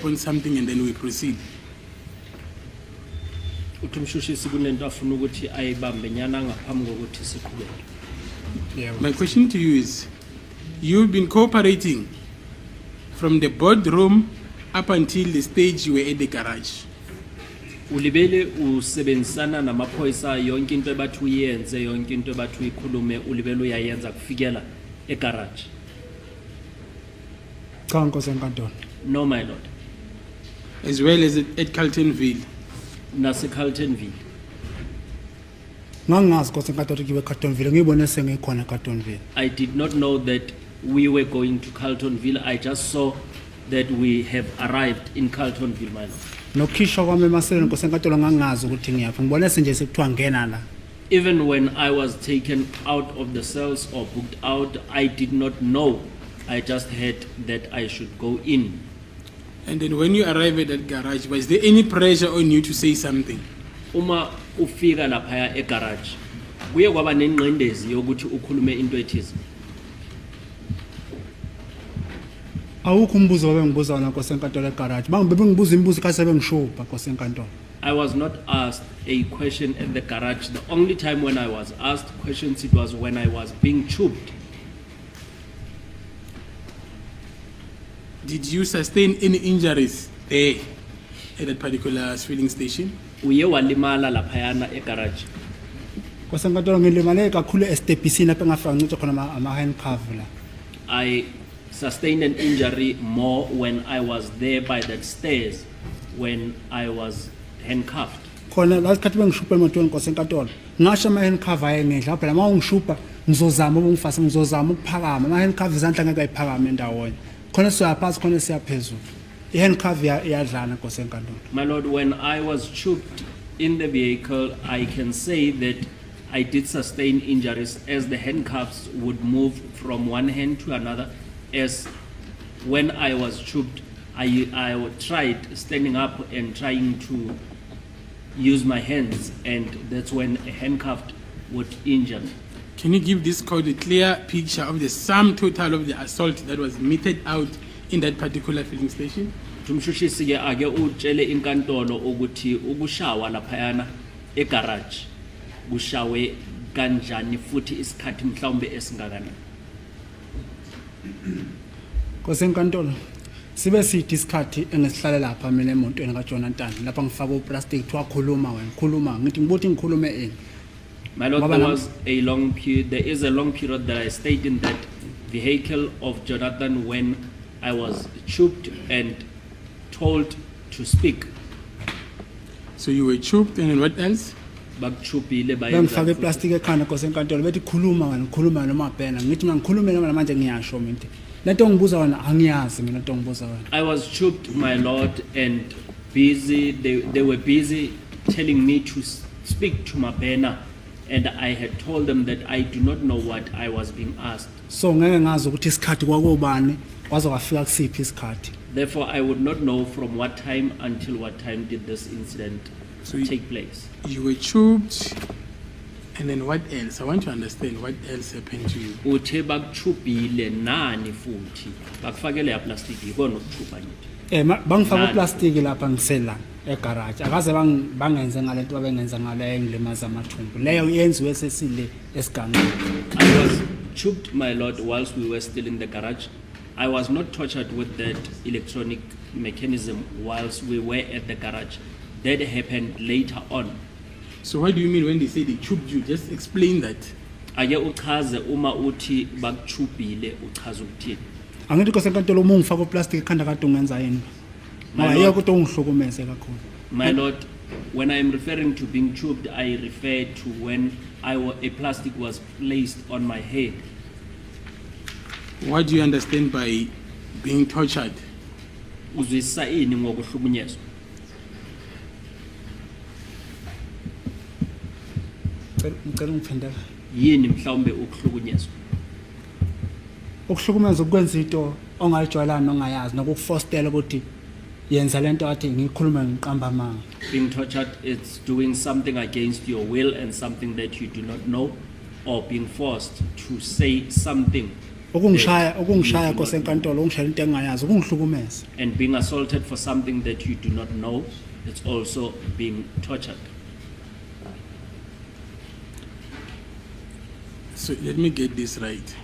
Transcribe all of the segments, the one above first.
upon something and then we proceed. uMshushisi kunento afuna ukuthi ayibambenyana ngaphambi kokuthi siqhubeke. My question to you is, you've been cooperating from the boardroom up until the stage you were at the garage. Ulibele usebenzisana namaphoyisa yonke into ebathi uyenze yonke into ebathi uyikhulume ulibele uyayenza kufikela egarage. Cha Nkosi enkantolo. No my lord. As well as at Carltonville. Nase Carltonville. Ngangazi Nkosi enkantolo kiwe Carltonville ngibone sengikhona eCarltonville. I did not know that we were going to Carltonville. I just saw that we have arrived in Carltonville, my lord. Nokhishwa kwami emaseleni Nkosi enkantolo ngangazi ukuthi ngiyaphi. Ngibone nje sekuthiwa ngena la. Even when I was taken out of the cells or booked out, I did not know. I just heard that I should go in. And then when you arrive at that garage, was there any pressure on you to say something? Uma ufika lapha egarage, kuye kwaba nengqindezi yokuthi ukhulume into ethize. Awukho umbuzo wabengibuza wona Nkosi enkantolo egarage. Bengibuza imibuzo kase bengishupa Nkosi enkantolo. I was not asked a question at the garage. The only time when I was asked questions, it was when I was being chubed. Did you sustain any injuries there at that particular filling station? Uye walimala laphayana egarage. Nkosi enkantolo ngilimale kakhulu estephisini lapha engafika ngincithe khona ama handcuff la. I sustained an injury more when I was there by that stairs when I was handcuffed. Khona la sikhathi bengishupa emotweni Nkosi enkantolo. Ngasho ama handcuff ayengedla phela uma ungishupa ngizozama ukungifasa ngizozama ukuphakama. Ama handcuff izandla ngeke ayiphakame ndawonye. Khona siyaphansi khona siyaphezulu. I-handcuff iyadlana Nkosi enkantolo. My lord, when I was chubed in the vehicle, I can say that I did sustain injuries as the handcuffs would move from one hand to another. As when I was chubed, I tried standing up and trying to use my hands, and that's when a handcuff would injure me. Can you give this court a clear picture of the sum total of the assault that was meted out in that particular filling station? uMshushisi ke ake utshele inkantolo ukuthi ukushawa laphayana egarage kushawe kanjani futhi isikhathi mhlawumbe esingakanani. Nkosi enkantolo sibe sithi isikhathi engisihlale lapha mina emontweni kaJona Ntanzi lapha ngifaka uplastic thiwa khuluma wena khuluma ngithi ngibuthi ngikhulume eni. My lord, there was a long period. There is a long period that I stayed in that vehicle of Jonathan when I was chubed and told to speak. So you were choked, and then what else? Bakchubile by bangifake iplastic ekhanda Nkosi enkantolo bethi khuluma wena khuluma noma bhena ngithi ngikhulume noma manje ngiyasho mina lento ngibuza wena angiyazi mina lento ngibuza wena. I was chubed, my lord, and busy. They were busy telling me to speak to Mabena. And I had told them that I do not know what I was being asked. So ngeke ngazi ukuthi isikhathi kwakubani waze wafika kusiphi isikhathi. Therefore, I would not know from what time until what time did this incident take place. You were chubed, and then what else? I want to understand what else happened to you. Uthe bakchubile nani futhi bakufakele ya plastic ikona ukuchuba nje. Bangifaka iplastic lapha ngisela egarage akaze bangenze ngalento abengenza ngale engilimaza amathumbu leyo yenziwe sesile esigangeni. I was chubed, my lord, whilst we were still in the garage. I was not tortured with that electronic mechanism whilst we were at the garage. That happened later on. So what do you mean when they say they chubed you? Just explain that. Ake uchaze uma uthi bakchubile uchaza ukuthini. Angithi Nkosi enkantolo uma ngifaka uplastic ekhanda kade ungenza yini? Mawaya ukuthi ungihlukumeze kakhulu. My lord, when I am referring to being chubed, I refer to when a plastic was placed on my head. What do you understand by being tortured? Uzwisisa ini ngokuhlukunyezwa? Ngicela ungiphendula. Yini mhlawumbe ukuhlukunyezwa? Ukuhlukumeza ukwenza into ongayijwayelanga ongayazi nokufostela ukuthi yenza lento athi ngikhuluma ngiqamba amanga. Being tortured is doing something against your will and something that you do not know, or being forced to say something ukungishaya kosenkantolo ungishaya into engayazi ukungihlukumeza. And being assaulted for something that you do not know, it's also being tortured. So let me get this right.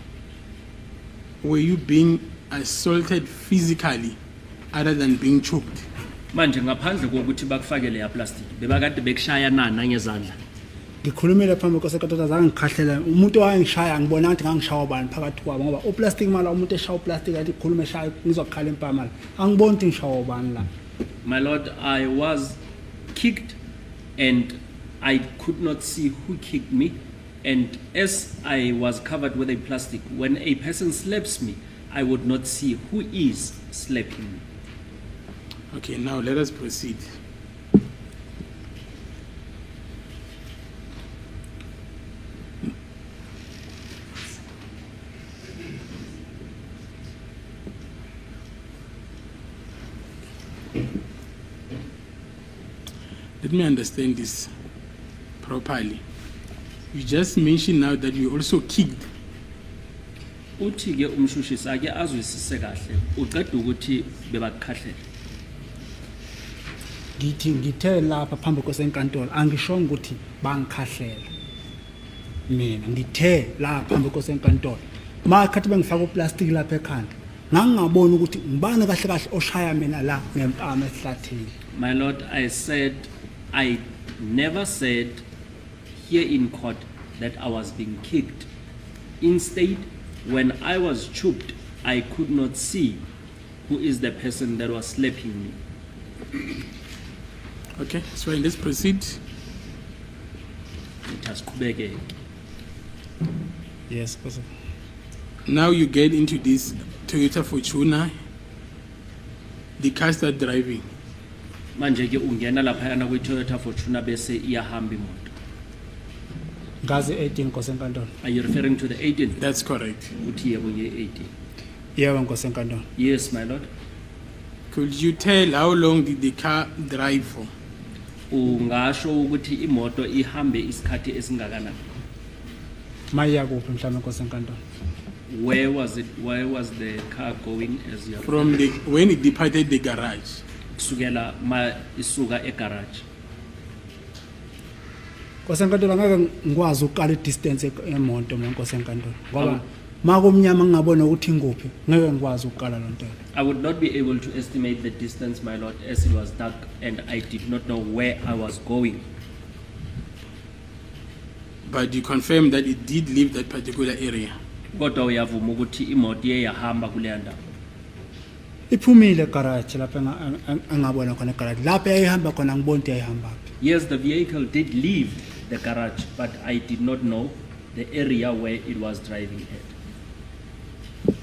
Were you being assaulted physically other than being choked? Manje ngaphandle kokuthi bakufakele ya plastic bebakade bekushaya nana ngezandla. Ngikhulumile phambi kosenkantolo zange ngikhahlela umuntu owayengishaya ngibona ngathi ngangishaya ubani phakathi kwabo ngoba uplastic mala umuntu eshaya uplastic athi khuluma eshaya ngizokhala empamala angiboni ukuthi ngishaya ubani la. My Lord, I was kicked and I could not see who kicked me. And as I was covered with a plastic, when a person slaps me, I would not see who is slapping me. Okay, now let us proceed. Let me understand this properly. You just mentioned now that you also kicked. Uthi ke uMshushisi ake azwisise kahle uqeda ukuthi bebakukhahlela. Ngithe lapha phambi kosenkantolo angishongo ukuthi bangikhahlela. Mina ngithe lapha phambi kosenkantolo makhathi bengifaka uplastic lapha ekhanda ngangingaboni ukuthi ngibani kahle kahle oshaya mina la ngempama esihlathini. My Lord, I never said here in court that I was being kicked. Instead, when I was choked, I could not see who is the person that was slapping me. Okay, so let's proceed. Just kubeke. Yes, possible. Now you get into this Toyota Fortuner, the car start driving. Manje ke ungena lapha yana kwi Toyota Fortuner bese iyahamba imoto. Ngazi 18 kosenkantolo. Are you referring to the 18th? That's correct. Uthi yebo ye 18. Yebo kosenkantolo. Yes, my Lord. Could you tell how long did the car drive for? Ungasho ukuthi imoto ihambe isikhathi esingakanani? Maya kuphi mhlawumbe kosenkantolo. Where was the car going as you From when it departed the garage. kusukela ma isuka egarage? Kosenkantolo ngeke ngikwazi ukuqala distance emoto mina kosenkantolo ngoba makumnyama ngingabona ukuthi nguphi ngeke ngikwazi ukuqala lonto. I would not be able to estimate the distance, my Lord, as it was dark and I did not know where I was going. But you confirm that it did leave that particular area. Kodwa uyavuma ukuthi imoto iyahamba kuleya ndawo. Iphumile garage lapha engabona khona garage lapha ayihamba khona ngibona ukuthi ayihamba. Yes, the vehicle did leave the garage, but I did not know the area where it was driving at.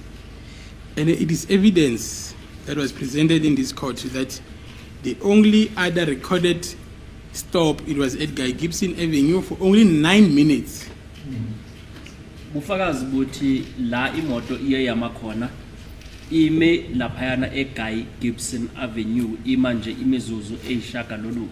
And it is evidence that was presented in this court that the only other recorded stop, it was at Guy Gibson Avenue for only 9 minutes. Bufakazi buthi la imoto iye yamakhona ime laphayana eGuy Gibson Avenue imanje imizuzu eyishagalolunye.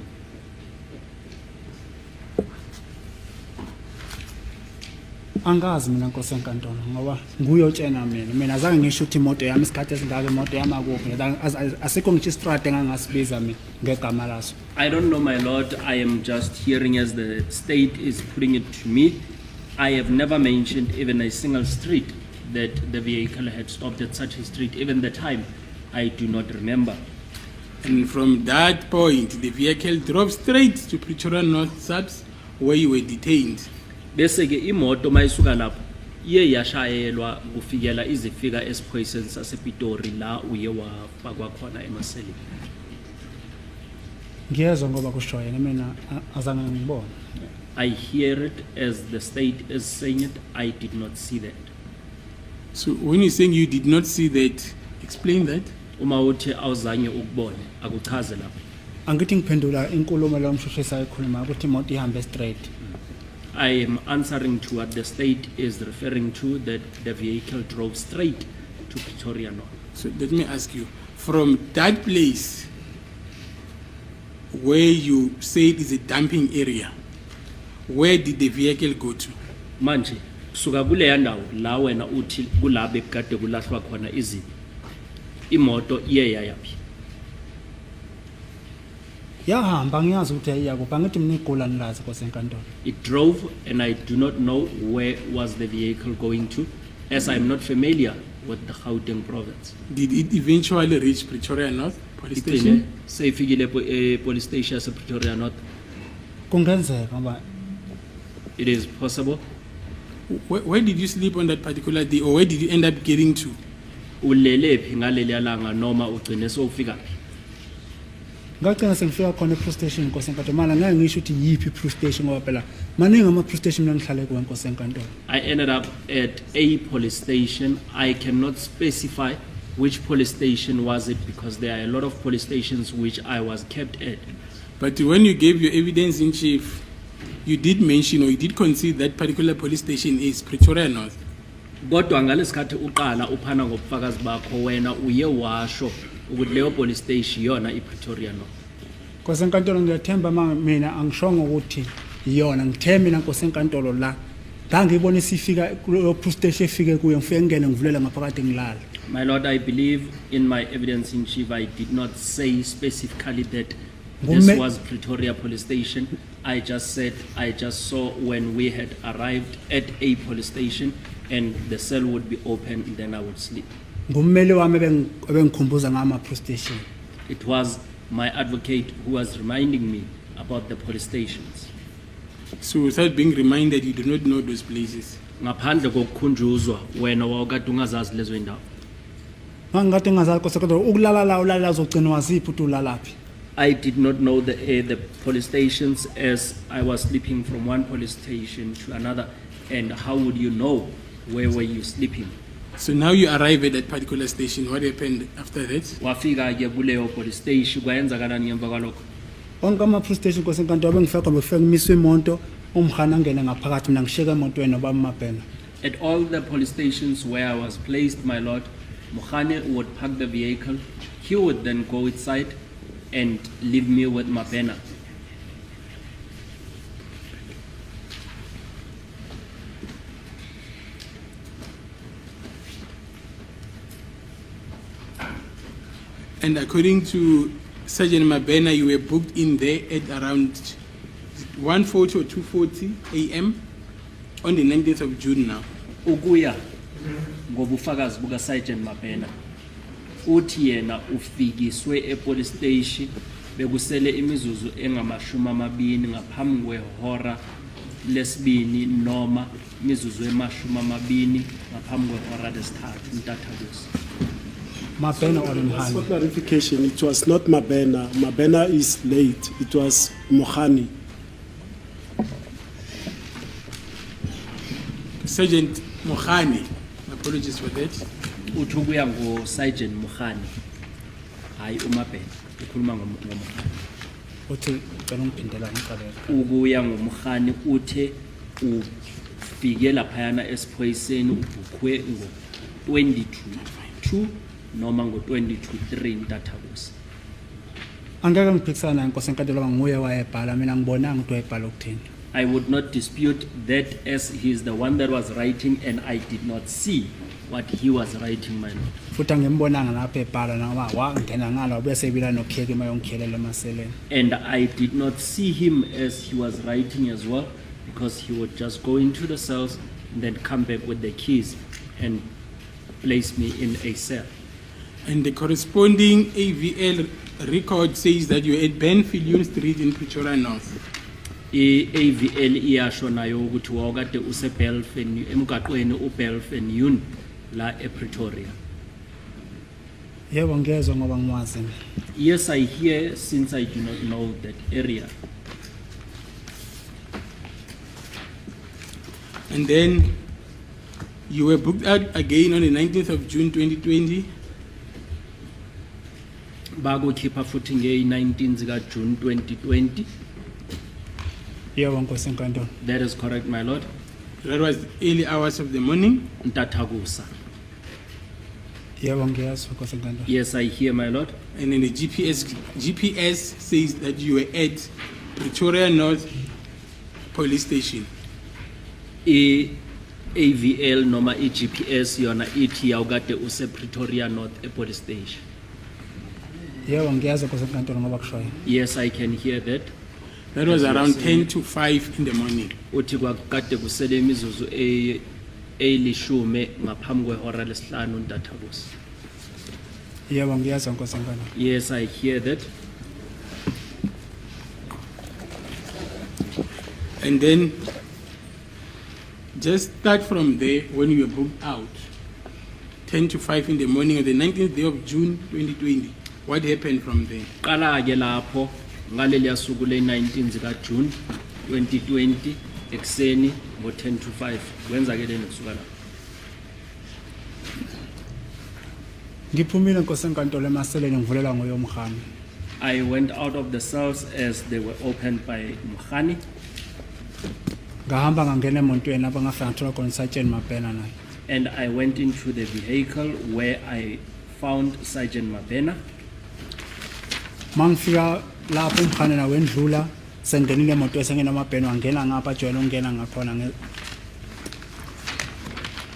Angazi mina nkosenkantolo ngoba nguyotshena mina azange ngisho ukuthi imoto yami isikhathi esingaka imoto yami akuphi asikho ngisho istrade engangasibiza mina ngegama laso. I don't know, my Lord. I am just hearing as the state is putting it to me. I have never mentioned even a single street that the vehicle had stopped at such a street. Even the time, I do not remember. And from that point, the vehicle drove straight to Pretoria North Subs where you were detained. Bese ke imoto mayisuka lapho iye yashayelwa kufikela izifika esiphoyiseni sasePitori la uye wafakwa khona emaseleni. Ngiyezwa ngoba kusho yena mina azange ngibone. I hear it as the state is saying it. I did not see that. So when you're saying you did not see that, explain that. Uma uthi awuzange ukubone akuchaze lapho. Angithi ngiphendula inkulumo la uMshushisi ayikhuluma ukuthi imoto ihambe straight. I am answering to what the state is referring to, that the vehicle drove straight to Pretoria North. So let me ask you, from that place where you say it is a dumping area, where did the vehicle go to? Manje kusuka kuleya ndawo la wena uthi kula bekade kulahlwa khona izinto imoto iye yayapi yahamba ngiyazi ukuthi ayiyakupha ngithi mina igula nilazi kwasenkantolo it drove and I do not know where was the vehicle going to as I'm not familiar with the Gauteng province. Did it eventually reach Pretoria North Police Station? Seyifikile police station se Pretoria North. kungenzeka ngoba It is possible. Where did you sleep on that particular day, or where did you end up getting to? Ulele phi ngaleli langa noma ugcine sowufika phi? ngagcina sengifika khona e-police station kwasenkantolo mala ngeke ngisho ukuthi yiphi i-police station ngoba phela maningi ama-police station mina ngihlale kuwo kwasenkantolo I ended up at a police station. I cannot specify which police station was it because there are a lot of police stations which I was kept at. But when you gave your evidence in chief, you did mention or you did concede that particular police station is Pretoria North. Kodwa ngalesikhathi uqala uphana ngobufakazi bakho wena uye washo ukuthi leyo police station yona iPretoria North. kwasenkantolo ngiyathemba mina angishongo ukuthi iyona ngithe mina kwasenkantolo la ngangibona sifika kuleyo police station efike kuyo ngifike ngene ngivulela ngaphakathi ngilala. My Lord, I believe in my evidence in chief I did not say specifically that this was Pretoria police station. I just said I just saw when we had arrived at a police station and the cell would be open, then I would sleep. ngummeli wami ebengikhumbuza ngama police station. It was my advocate who was reminding me about the police stations. So without being reminded, you do not know those places. Ngaphandle kokukhunjuzwa wena wawukade ungazazi lezo indawo. ngangikade ngazazi kwasenkantolo ukulala la ulala uzogcina waziphi ukuthi ulalaphi. I did not know the police stations as I was sleeping from one police station to another, and how would you know where were you sleeping? So now you arrive at that particular station. What happened after that? Wafika ke kuleyo police station kwayenzakalani ngemva kwalokho? onke ama-police station kwasenkantolo bengifika khona befike ngimiswe imoto umhana angene ngaphakathi mina ngishiyeka emotweni noba mabhena. At all the police stations where I was placed, my Lord, Mukhane would park the vehicle. He would then go inside and leave me with Mabena. And according to Sergeant Mabena, you were booked in there at around 1:40 or 2:40 a.m. on the 19th of June now. Ukuya ngobufakazi buka Sergeant Mabena uthi yena ufikiswe e-police station bekusele imizuzu engamashumi amabini ngaphambi kwehora lesibini noma imizuzu emashumi amabini ngaphambi kwehora lesithathu Ntathakusa. Mabena or For Mhani. clarification, it was not Mabena. Mabena is late. It was Mukhani. Sergeant Mohani, apologies for that. Uthi ukuya ngo Sergeant Mukhane hayi uMabena ukhuluma ngoMukhane. uthi ucela ungiphindela ngiqale. Ukuya ngoMukhane uthe ufike laphayana esiphoyiseni ubukhwe ngo-22 noma ngo-22:03 Ntathakusa. angeke ngiphikisana naye kwasenkantolo ngoba nguye wayebhala mina ngibonanga ukuthi wayebhala ukuthini. I would not dispute that as he is the one that was writing and I did not see what he was writing, my Lord. futhi angimbonanga lapho ebhala noma wangena ngalo bese ebila nokheke mayongikhelela emaseleni. And I did not see him as he was writing as well because he would just go into the cells and then come back with the keys and place me in a cell. And the corresponding AVL record says that you're at Ben Fillion Street in Pretoria North. AVL iyasho nayo ukuthi wawukade useBelfen emgaqweni uBelfen la ePretoria. yebo ngiyezwa ngoba ngiwazi mina. Yes, I hear since I do not know that area. And then you were booked out again on the 19th of June 2020. Bakukhipha futhi nge-19 zika June 2020. yebo nkosenkantolo. That is correct, my Lord. That was the early hours of the morning. Ntathakusa. yebo ngiyezwa nkosenkantolo. Yes, I hear, my Lord. And then the GPS says that you were at Pretoria North Police Station. AVL noma i-GPS yona ithi yawukade use Pretoria North Police Station. Yebo ngiyazwa Nkosi enkantolo ngoba kushoyo. Yes, I can hear that. That was around 10 to 5 in the morning. Uthi kwakade kusele imizuzu eyilishumi ngaphambi kwehora lesihlanu ntathakusa. Yebo ngiyazwa Nkosi enkantolo. Yes, I hear that. And then just start from there when you were booked out. 10 to 5 in the morning on the 19th day of June 2020. What happened from there? Qala ke lapho ngaleli suku le-19 zika June 2020 ekseni ngo 10 to 5 kwenzakeleni kusuka lapho. Ngiphumile Nkosi enkantolo emaseleni ngivulela ngoyomkhani. I went out of the cells as they were opened by Mkhani. Ngahamba ngangena emotweni lapha ngafika ngathola khona Sergeant Mabena naye. And I went into the vehicle where I found Sergeant Mabena. Mangifika lapho umkhani nawe endlula sengenile emoto esengena Mabena wangena ngapha ajwayele ukungena ngakhona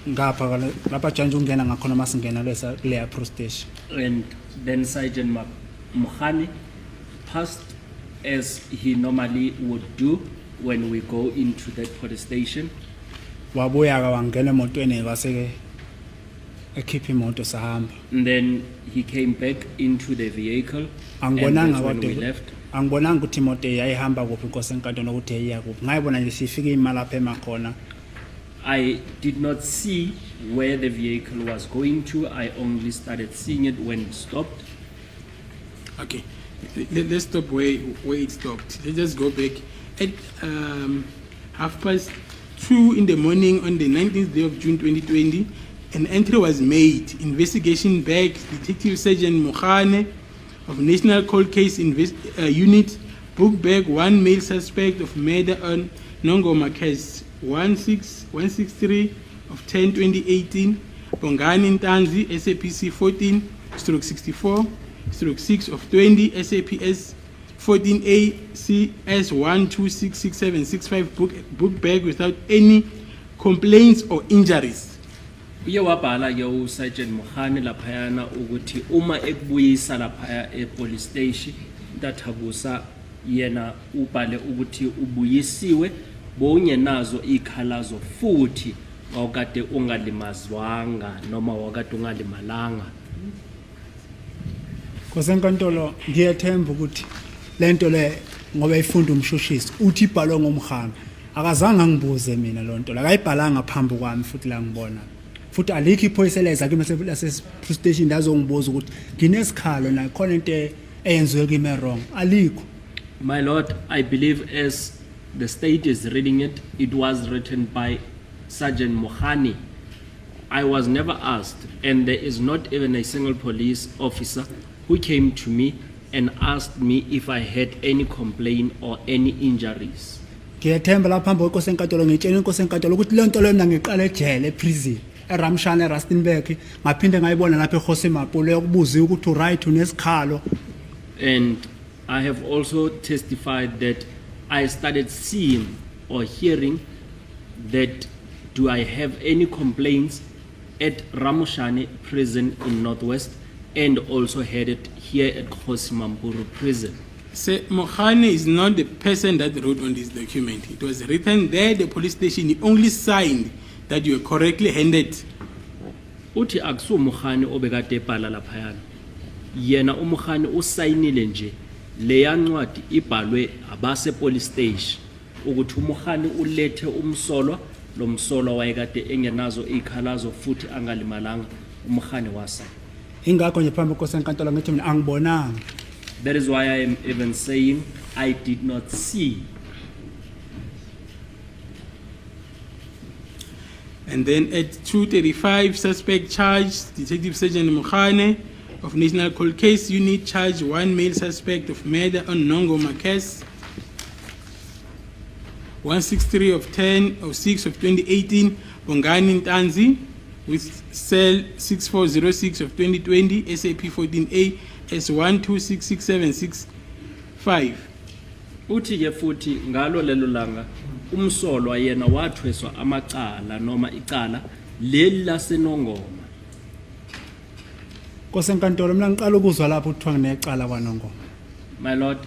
ngapha lapha janje ungena ngakhona masingena lesa leya pro station. And then Sergeant Mkhani passed as he normally would do when we go into that police station. Wabuya ka wangena emotweni kwaseke ekhipha imoto sahamba. And then he came back into the vehicle. Angibonanga when we kodwa left. angibonanga ukuthi imoto yayihamba kuphi Nkosi enkantolo ukuthi eyiya kuphi. Ngayibona nje sifike imali lapha emakhona. I did not see where the vehicle was going to. I only started seeing it when it stopped. Okay, let's stop where it stopped. Let's just go back. At 2:30 in the morning on the 19th day of June 2020, an entry was made. Investigation back, Detective Sergeant Mokhane of National Cold Case Unit booked back one male suspect of murder on Nongoma case 163 of 10/2018, Bongani Ntanzi, SAPC 14/64/6 of 20, SAPS 14A CS 1266765 book back without any complaints or injuries. Uye wabhala ke uSergeant Mokhane laphayana ukuthi uma ekubuyisa laphaya epolice station ntathabusa yena ubhale ukuthi ubuyisiwe bongenazo ikhalazo futhi awukade ungalimazwanga noma wakade ungalimalanga. Nkosi enkantolo ngiyethemba ukuthi lento le ngoba ifunda uMshushisi uthi ibhalwe ngomkhanga akazange ngibuze mina lonto la kayibhalanga phambi kwami futhi la ngibona futhi alikho iphoyisa leza kimi lase police station ndazongibuza ukuthi nginesikhalo na khona into eyenziwe kimi wrong alikho. My lord, I believe as the state is reading it, it was written by Sergeant Mokhane. I was never asked, and there is not even a single police officer who came to me and asked me if I had any complaint or any injuries. Ngiyethemba lapha phambi kwenkosi enkantolo ngitshela inkosi enkantolo ukuthi lento le mina ngiqala ejele eprison eRamshana eRustenburg ngaphinde ngayibona lapha eHose Mapolo yokubuza ukuthi right unesikhalo. And I have also testified that I started seeing or hearing that do I have any complaints at Ramushane prison in Northwest and also had it here at Khosimampuru prison. Sir, Mokhane is not the person that wrote on this document. It was written there, the police station. He only signed that you were correctly handed. Uthi akusu Mokhane obekade ebhala laphayana. Yena uMokhane usayinile nje leya ncwadi ibhalwe abase police station ukuthi uMokhane ulethe umsolwa lo msolwa wayekade engenazo ikhalazo futhi angalimalanga uMokhane wasa. Ingakho nje phambi kwenkosi enkantolo ngithi mina angibonanga. That is why I am even saying I did not see. And then at 2:35, suspect charged, Detective Sergeant Mokhane of National Cold Case Unit charged one male suspect of murder on Nongoma case 163 of 10/6 of 2018, Bongani Ntanzi with cell 6406 of 2020, SAP 14A S 1266765. Uthi ke futhi ngalo lelo langa umsolwa yena wathweswa amacala noma icala leli laseNongoma. Nkosi enkantolo mina ngiqala ukuzwa lapho kuthiwa nginecala kwaNongoma. My Lord,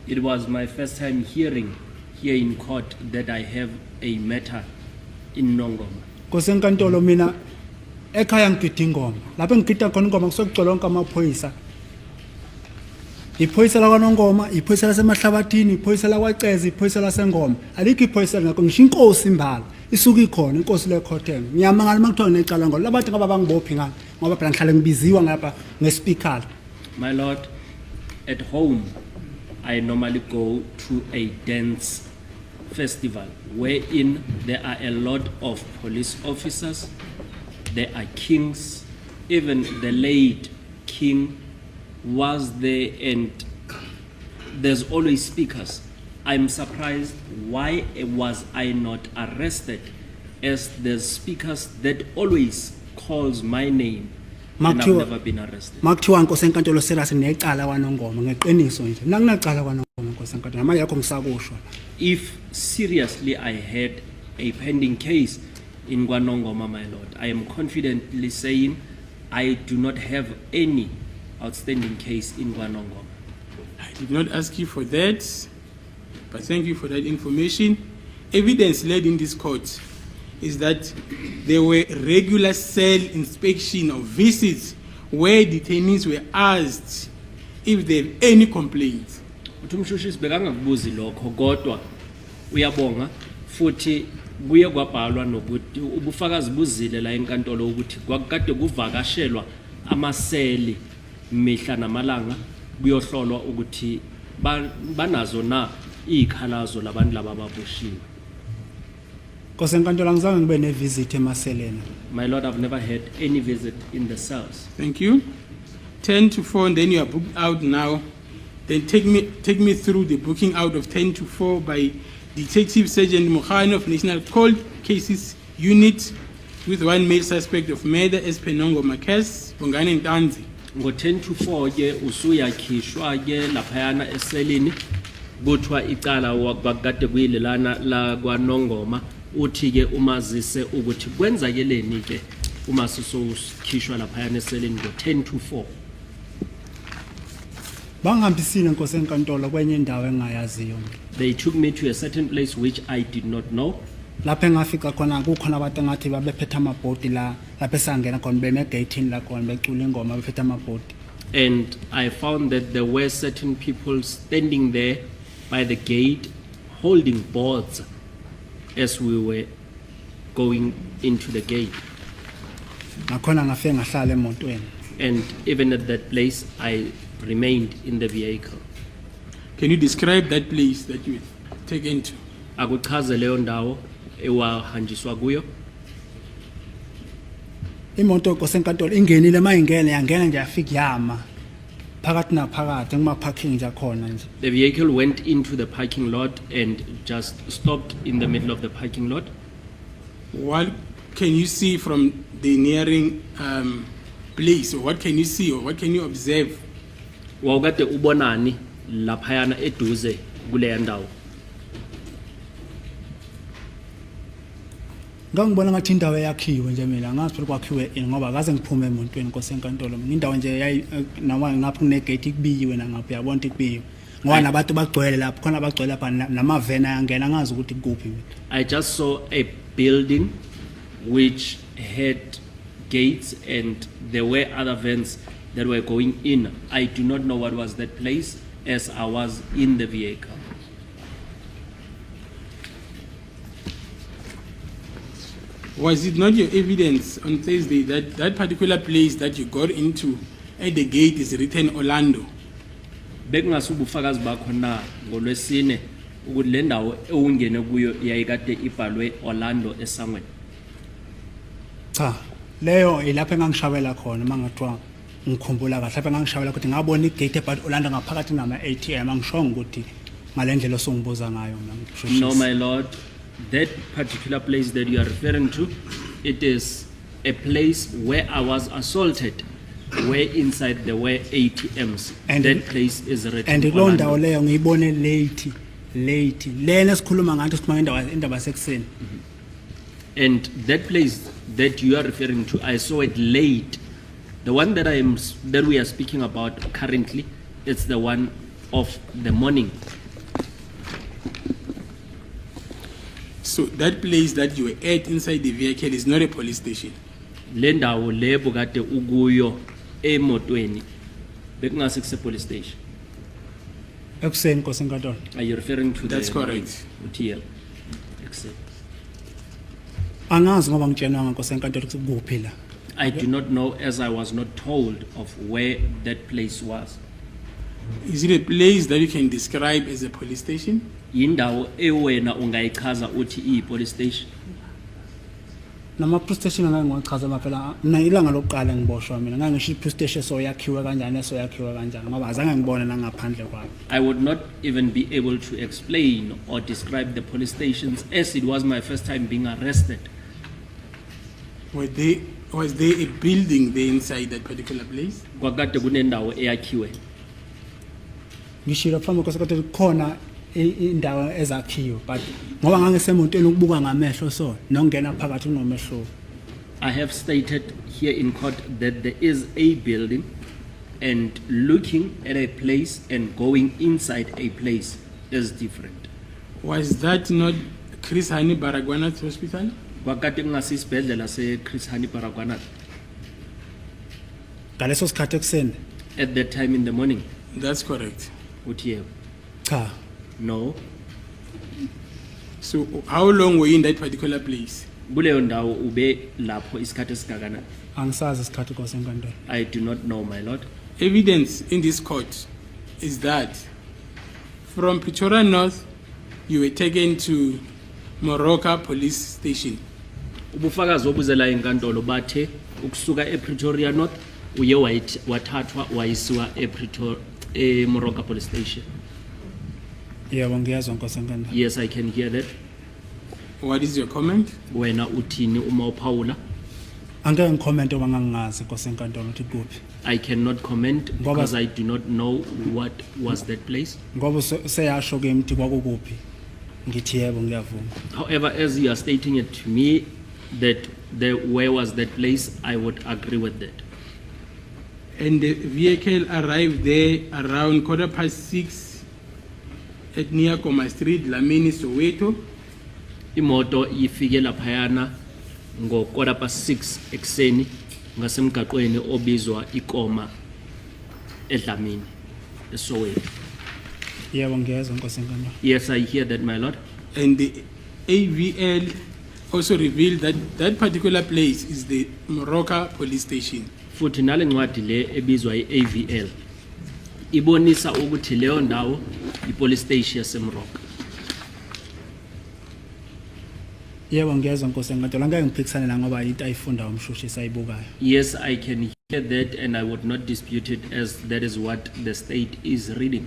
it was my first time hearing here in court that I have a matter in Nongoma. Nkosi enkantolo mina ekhaya ngigida ingoma. Lapho ngigida khona ingoma kusokucela onke amaphoyisa. Iphoyisa lakwaNongoma, iphoyisa lasemahlabathini, iphoyisa lakwaceza, iphoyisa lasengoma. Alikho iphoyisa ngakho ngisho inkosi imbala isuka ikhona inkosi lekhothen. Ngiyamangala makuthiwa nginecala ngalo. Labantu ngaba bangibophi ngani ngoba phela ngihlale ngibiziwa ngapha ngespeaker. My Lord, at home I normally go to a dance festival wherein there are a lot of police officers, there are kings, even the late king was there, and there's always speakers. I'm surprised why was I not arrested, as there's speakers that always calls my name and I've never been arrested. Makuthiwa Nkosi enkantolo selase necala kwaNongoma ngeqiniso nje. Mina nginecala kwaNongoma Nkosi enkantolo manje yakho ngisakusho. If seriously I had a pending case in KwaNongoma, my Lord, I am confidently saying I do not have any outstanding case in KwaNongoma. I did not ask you for that, but thank you for that information. Evidence led in this court is that there were regular cell inspection or visits where detainees were asked if they have any complaints. uMshushisi bekangakubuzi lokho kodwa uyabonga futhi kuye kwabhalwa nokuthi ubufakazi buzile la enkantolo ukuthi kwakade kuvakashelwa amaseli mihla namalanga kuyohlolwa ukuthi banazo na ikhalazo labantu laba ababushiwe. Nkosi enkantolo angizange ngibe nevisit emaseleni. My Lord, I've never had any visit in the cells. Thank you. 10 to 4, and then you are booked out now. Then take me through the booking out of 10 to 4 by Detective Sergeant Mukhani of National Cold Cases Unit with one male suspect of murder as per Nongoma case, Bongani Ntanzi. Ngo 10 to 4 ke usuyakhishwa ke laphayana eselini kuthiwa icala wakade kuyilelana la kwaNongoma uthi ke umazise ukuthi kwenzakeleni ke uma sisokhishwa laphayana eselini ngo 10 to 4. Bangihambisile Nkosi enkantolo kwenye indawo engayaziyo. They took me to a certain place which I did not know. Lapho engafika khona kukhona abantu ngathi babephethe amabhodi la lapho esangena khona beme gateini la khona becula ingoma bephethe amabhodi. And I found that there were certain people standing there by the gate holding boards as we were going into the gate. Nakhona ngafike ngahlala emotweni. And even at that place I remained in the vehicle. Can you describe that place that you were taken to? Akuchaze leyo ndawo ewahanjiswa kuyo. Imoto Nkosi enkantolo ingenile mayingene yangena nje yafika yama phakathi naphakathi kuma parking nje khona nje. The vehicle went into the parking lot and just stopped in the middle of the parking lot. What can you see from the nearing place, or what can you see, or what can you observe? Wawukade ubonani laphayana eduze kuleya ndawo? Ngangibona ngathi indawo yakhiwe nje mina ngazi phela kwakhiwe ngoba akaze ngiphume emontweni Nkosi enkantolo. Indawo nje yayi nawa ngapha kune gate kubiyiwe nangapha yabona kubiyiwe. Ngoba nabantu bagcwele lapha khona bagcwele lapha namavena ayangena ngazi ukuthi kuphi. I just saw a building which had gates and there were other vans that were going in. I do not know what was that place as I was in the vehicle. Was it not your evidence on Thursday that that particular place that you got into at the gate is written Orlando? Bekungasubufakazi bakho na ngolwesine ukuthi le ndawo ewungene kuyo yayikade ibhalwe Orlando esangweni? Cha, leyo ilapha engangishawela khona mangathiwa ngikhumbula kahle lapha engangishawela ukuthi ngabona igate ebhalwe Orlando ngaphakathi nama ATM angishongo ukuthi ngalendlela osongibuza ngayo mina. No, my Lord. That particular place that you are referring to, it is a place where I was assaulted where inside there were ATMs. And- That place is written and on kulowo a ndawo note. leyo ngiyibone late lena esikhuluma ngathi sikhuluma indaba sekuseni. And that place that you are referring to, I saw it late. The one that we are speaking about currently, it's the one of the morning. So that place that you were at inside the vehicle is not a police station. Le ndawo le bokade ukuyo emotweni bekungase kuse police station. Ekuseni Nkosi enkantolo. Are you referring to That's the correct. UTL? Except Angazi ngoba ngitshenwa Nkosi enkantolo ukuthi kuphi la. I do not know, as I was not told of where that place was. Is it a place that you can describe as a police station? Yindawo ewena ungayichaza uthi police station. Nama police station ngeke ngichaza maphela mina ilanga lokuqala ngiboshwa mina ngeke ngisho police station soyakhiwa kanjani ngoba azange ngibone nangaphandle kwayo. I would not even be able to explain or describe the police stations, as it was my first time being arrested. Was there a building there inside that particular place? Kwakade kunendawo eyakhiwe. Ngishilo phambi Nkosi enkantolo khona indawo ezakhiwe but ngoba ngangisemotweni ukubuka ngamehlo so nokungena phakathi kunomehlo. I have stated here in court that there is a building, and looking at a place and going inside a place is different. Was that not Chris Hani Baragwanath Hospital? Kwakade kungasi isibhedlela se-Chris Hani Baragwanath. Ngaleso sikhathi ekuseni At that time in the morning, That's correct. uthi yebo. cha No. So how long were you in that particular place? Kuleyo ndawo ube lapho isikhathi esingakanani? angisazi isikhathi Nkosi enkantolo. I do not know, my lord. Evidence in this court is that from Pretoria North, you were taken to Moroka Police Station. Ubufakazi obuzela enkantolo bathe ukusuka ePretoria North uye wathathwa wayisiwa eMoroka Police Station. Yebo ngiyazwa Nkosi enkantolo. Yes, I can hear that. What is your comment? Wena uthini uma uphawula? Angeke ngicomment oba ngangazi Nkosi enkantolo ukuthi kuphi. I cannot comment Ngoba- because I do not know what was that place. Ngoba seyasho ke mthi kwakukuphi. Ngithi yebo ngiyavuma. However, as you are stating it to me, that where was that place, I would agree with that. And the vehicle arrived there around 6:15 at near Koma Street, Lamini, Soweto. Imoto ifike laphayana ngo6:15 ekseni ngasemgaqweni obizwa iKoma eDlamini eSoweto. Yebo ngiyazwa Nkosi enkantolo. Yes, I hear that, my lord. And the AVL also revealed that that particular place is the Moroka Police Station. Futhi nale ncwadi le ebizwa iAVL ibonisa ukuthi leyo ndawo ipolice station yaseMoroka. Yebo ngiyazwa Nkosi enkantolo angeke ngiphikisane la ngoba into ayifunda uMshushisi ayibukayo. Yes, I can hear that, and I would not dispute it, as that is what the state is reading.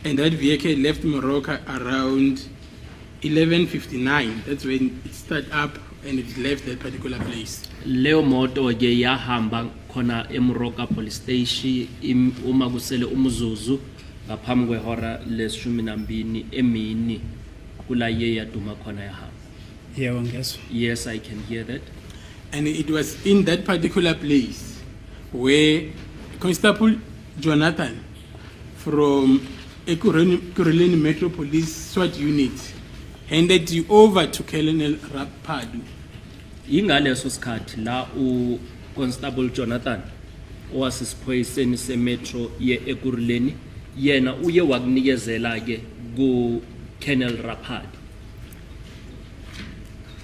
And that vehicle left Moroka around 11:59. That's when it started up and it left that particular place. Leo moto ke yahamba khona eMoroka police station uma kusele umzuzu ngaphambi kwehora le12 emini kula ye yaduma khona yahamba. Yebo ngiyazwa. Yes, I can hear that. And it was in that particular place where Constable Jonathan from ekhoneni Metro Police SWAT unit handed you over to Colonel Rapadu. Ingaleso sikhathi la uConstable Jonathan owasisiphoyiseni semetro ye ekhoneni yena uye wakunikezela ke ku Colonel Rapadu.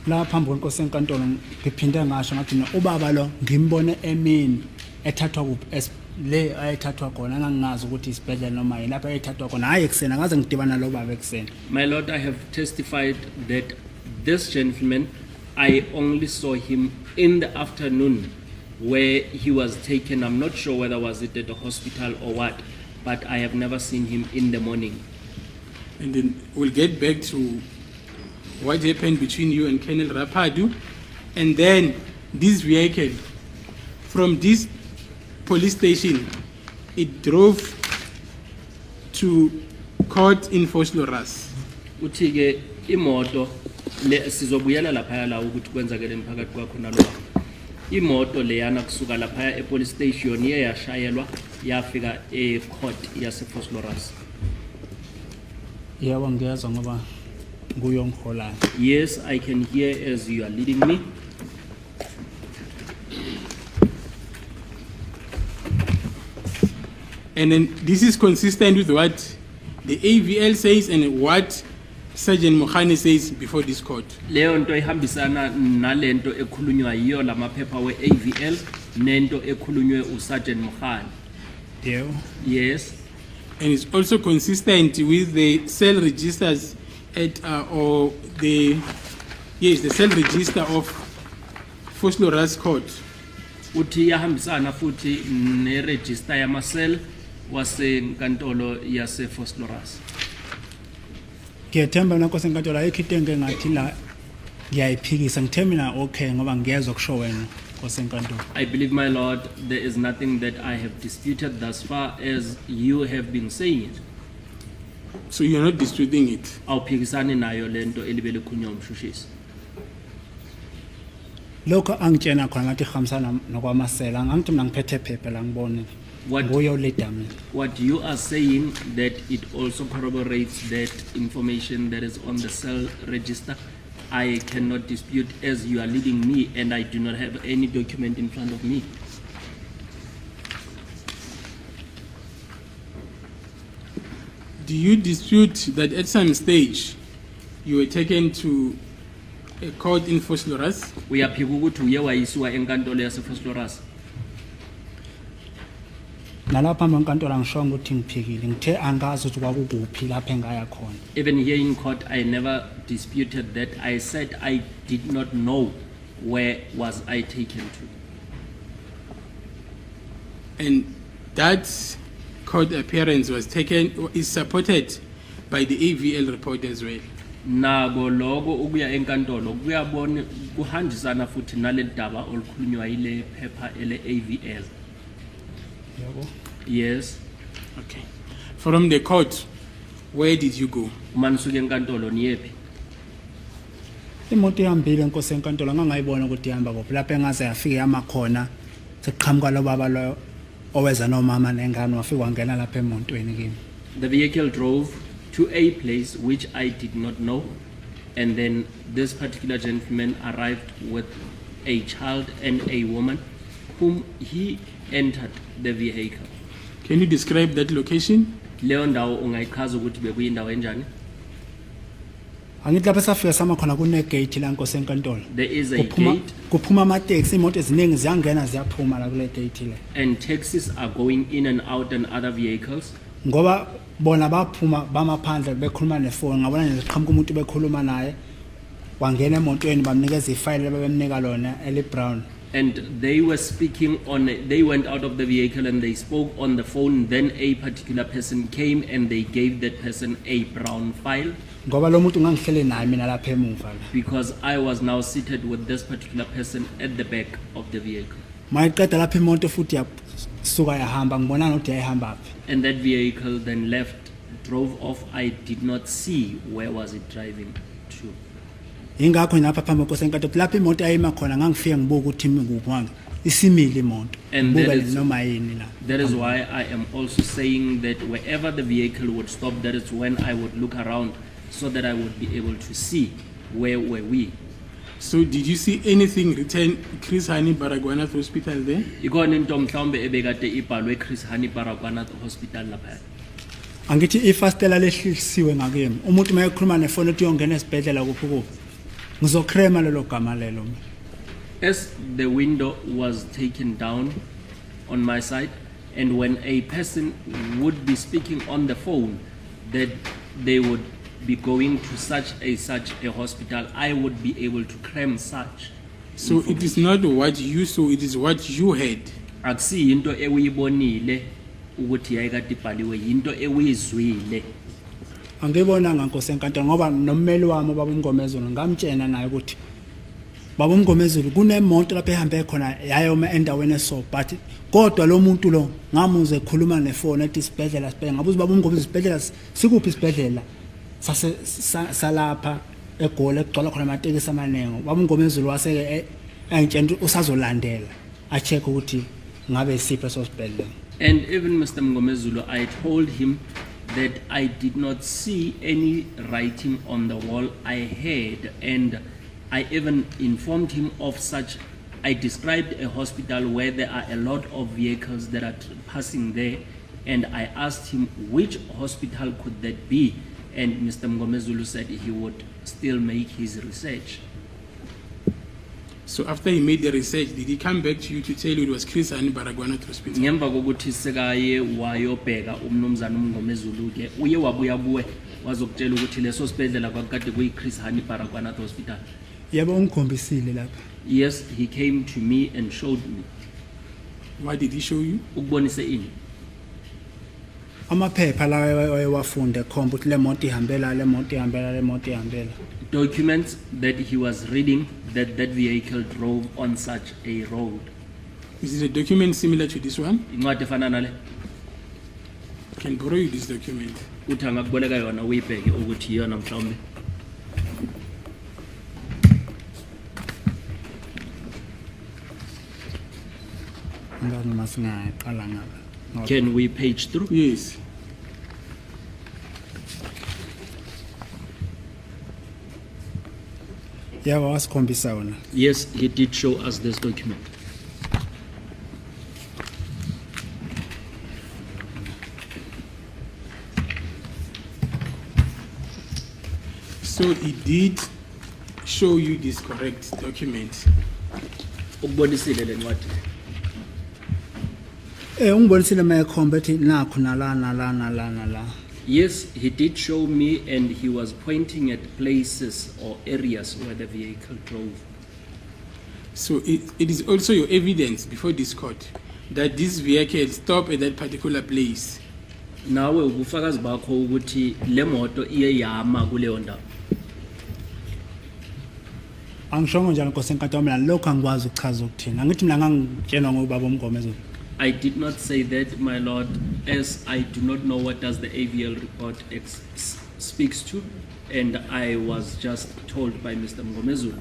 La phambi kwenkosi enkantolo ngiphinde ngasho ngathi mina ubaba lo ngimbone emini ethathwa kuphi le ayethathwa khona ngangazi ukuthi isibhedlela noma yini lapha ayethathwa khona hayi eksena ngaze ngidibana lo baba eksena. My lord, I have testified that this gentleman, I only saw him in the afternoon where he was taken. I'm not sure whether was it at the hospital or what, but I have never seen him in the morning. And then we'll get back to what happened between you and Colonel Rapadu. And then this vehicle, from this police station, it drove to court in Vosloorus. Uthi ke imoto le sizobuyela lapha la ukuthi kwenzakele emphakathi kwakho nalokho. Imoto leyana kusuka lapha police station iye yashayelwa yafika court yase Vosloorus. Yebo ngiyazwa ngoba nguyongiholayo. Yes, I can hear as you are leading me. And then this is consistent with what the AVL says and what Sergeant Mokhane says before this court. Leyo nto ihambisana nalento ekhulunywa yiyo lamaphepha we-AVL nento ekhulunywe uSergeant Mokhane. Yebo. Yes. And it's also consistent with the cell registers at the cell register of Vosloorus court. Uthi yahambisana futhi neregister yamasel wasenkantolo yase Vosloorus. Ngiyethemba nankosi enkantolo ayikho into engathi la ngiyayiphikisa ngithemba na okay ngoba ngiyezwa kusho wena nkosi enkantolo. I believe, my Lord, there is nothing that I have disputed thus far as you have been saying it. So you're not disputing it. Awuphikisani nayo lento elibele khulunywa uMshushisi. Lokho angitshena khona ngathi ihambisana nokwamasela ngangithi mina ngiphethe phepha la ngibone. Nguye oleda mina. What you are saying, that it also corroborates that information that is on the cell register, I cannot dispute as you are leading me, and I do not have any document in front of me. Do you dispute that at some stage you were taken to a court in Vosloorus? Uyaphika ukuthi uye wayisiwa enkantolo yase Vosloorus. Nalapha enkantolo ngishonga ukuthi ngiphikile ngithe angazi ukuthi kwakukuphi lapha engaya khona. Even here in court, I never disputed that. I said I did not know where was I taken to. And that court appearance is supported by the AVL report as well. Nako logo ukuya enkantolo kuyabona kuhanjisana futhi nalendaba olukhulunywa ile phepha ele AVL. Yebo. Yes. Okay. From the court, where did you go? Manisuke enkantolo niyephi? Imoto ihambile nkosi enkantolo ngangayibona ukuthi ihamba kuphi lapha engaze yafika yamakhona sekuqhamuka lo baba lo oweza nomama nengane wafika wangena lapha emontweni kimi. The vehicle drove to a place which I did not know, and then this particular gentleman arrived with a child and a woman whom he entered the vehicle. Can you describe that location? Leyo ndawo ungayichaza ukuthi bekuyindawo enjani? Angithi lapha safika samakhona kune gate la nkosi enkantolo. There is a gate kuphuma ama taxi imoto eziningi ziyangena ziyaphuma la kule gate le. and taxis are going in and out and other vehicles. Ngoba bona baphuma bamaphandle bekhuluma nefoni ngabona nje siqhamuka umuntu bekhuluma naye wangena emontweni bamnikeza ifile bebemnika lona eli brown. And they were speaking they went out of the vehicle and they spoke on the phone. Then a particular person came and they gave that person a brown file. Ngoba lo muntu ngangihlele naye mina lapha emuva la. Because I was now seated with this particular person at the back of the vehicle. Mayiqeda lapha imoto futhi yasuka yahamba ngibona ukuthi yayihamba phi. And that vehicle then drove off. I did not see where was it driving to. Ingakho lapha phambi kwenkosi enkantolo lapha imoto ayima khona ngangifike ngibuka ukuthi imigugu wangi isimile imoto. And Noma yini la. that is why I am also saying that wherever the vehicle would stop, that is when I would look around so that I would be able to see where were we. So did you see anything written Chris Hani Baragwanath Hospital there? Ikhona into mhlawumbe ebekade ibhalwe Chris Hani Baragwanath Hospital lapha. Angithi ifastela lehlisiwe ngakimi. Umuntu mayekhuluma nefoni uthi uyongena esibhedlela kuphi kuphi. Ngizocrema lelo gama lelo. As the window was taken down on my side, and when a person would be speaking on the phone that they would be going to such a hospital, I would be able to cram such. So it is not what you saw, it is what you heard. Akusi into ewuyibonile ukuthi yayikade ibhaliwe, into ewuyizwile. Angibonanga nkosi enkantolo ngoba nommeli wami baba uMngomezulu ngamtshena naye ukuthi baba uMngomezulu kunemoto lapha ehambe khona yayoma endaweni eso but kodwa lo muntu lo ngamuze ekhuluma nefone ethi isibhedlela ngabuza baba uMngomezulu isibhedlela sikuphi isibhedlela salapha egole egcwala khona amatekisi amanengo baba uMngomezulu waseke engitshela usazolandela a check ukuthi ngabe sipho sosibhedlela. And even Mr. Mngomezulu, I told him that I did not see any writing on the wall. I heard, and I even informed him of such. I described a hospital where there are a lot of vehicles that are passing there, and I asked him which hospital could that be, and Mr. Mngomezulu said he would still make his research. So after he made the research, did he come back to you to tell you it was Chris Hani Baragwanath Hospital? Ngemva kokuthi sekaye wayobheka umnumzana uMngomezulu ke uye wabuya kuwe wazokutshela ukuthi leso sibhedlela kwakade kuyi Chris Hani Baragwanath Hospital. Yebo ungikhombisile lapha. Yes, he came to me and showed me. What did he show you? Ukubonise ini? Amaphepha la wayewafunda khomba ukuthi le moto ihambela le moto ihambela le moto ihambela. Documents that he was reading that that vehicle drove on such a road. Is it a document similar to this one? Incwadi efana nale I can borrow you this document. uthi angakuboleka yona uyibheke ukuthi iyona mhlawumbe. Ngani masingaqala ngapha. Can we page through? Yes. Yebo wasikhombisa wona. Yes, he did show us this document. So he did show you this correct document. Ukubonisile le ncwadi. Ungibonisile mayekhomba ethi nakho nala. Yes, he did show me, and he was pointing at places or areas where the vehicle drove. So it is also your evidence before this court that this vehicle stopped at that particular place. Nawe ubufakazi bakho ukuthi le moto iye yama kuleyo ndawo. Angishongo njalo Nkosi enkantolo mina lokho angikwazi ukuchaza ukuthini. Angithi mina ngangitshelwa ngobaba uMngomezulu. I did not say that, my lord, as I do not know what does the AVL report speaks to, and I was just told by Mr. Mngomezulu.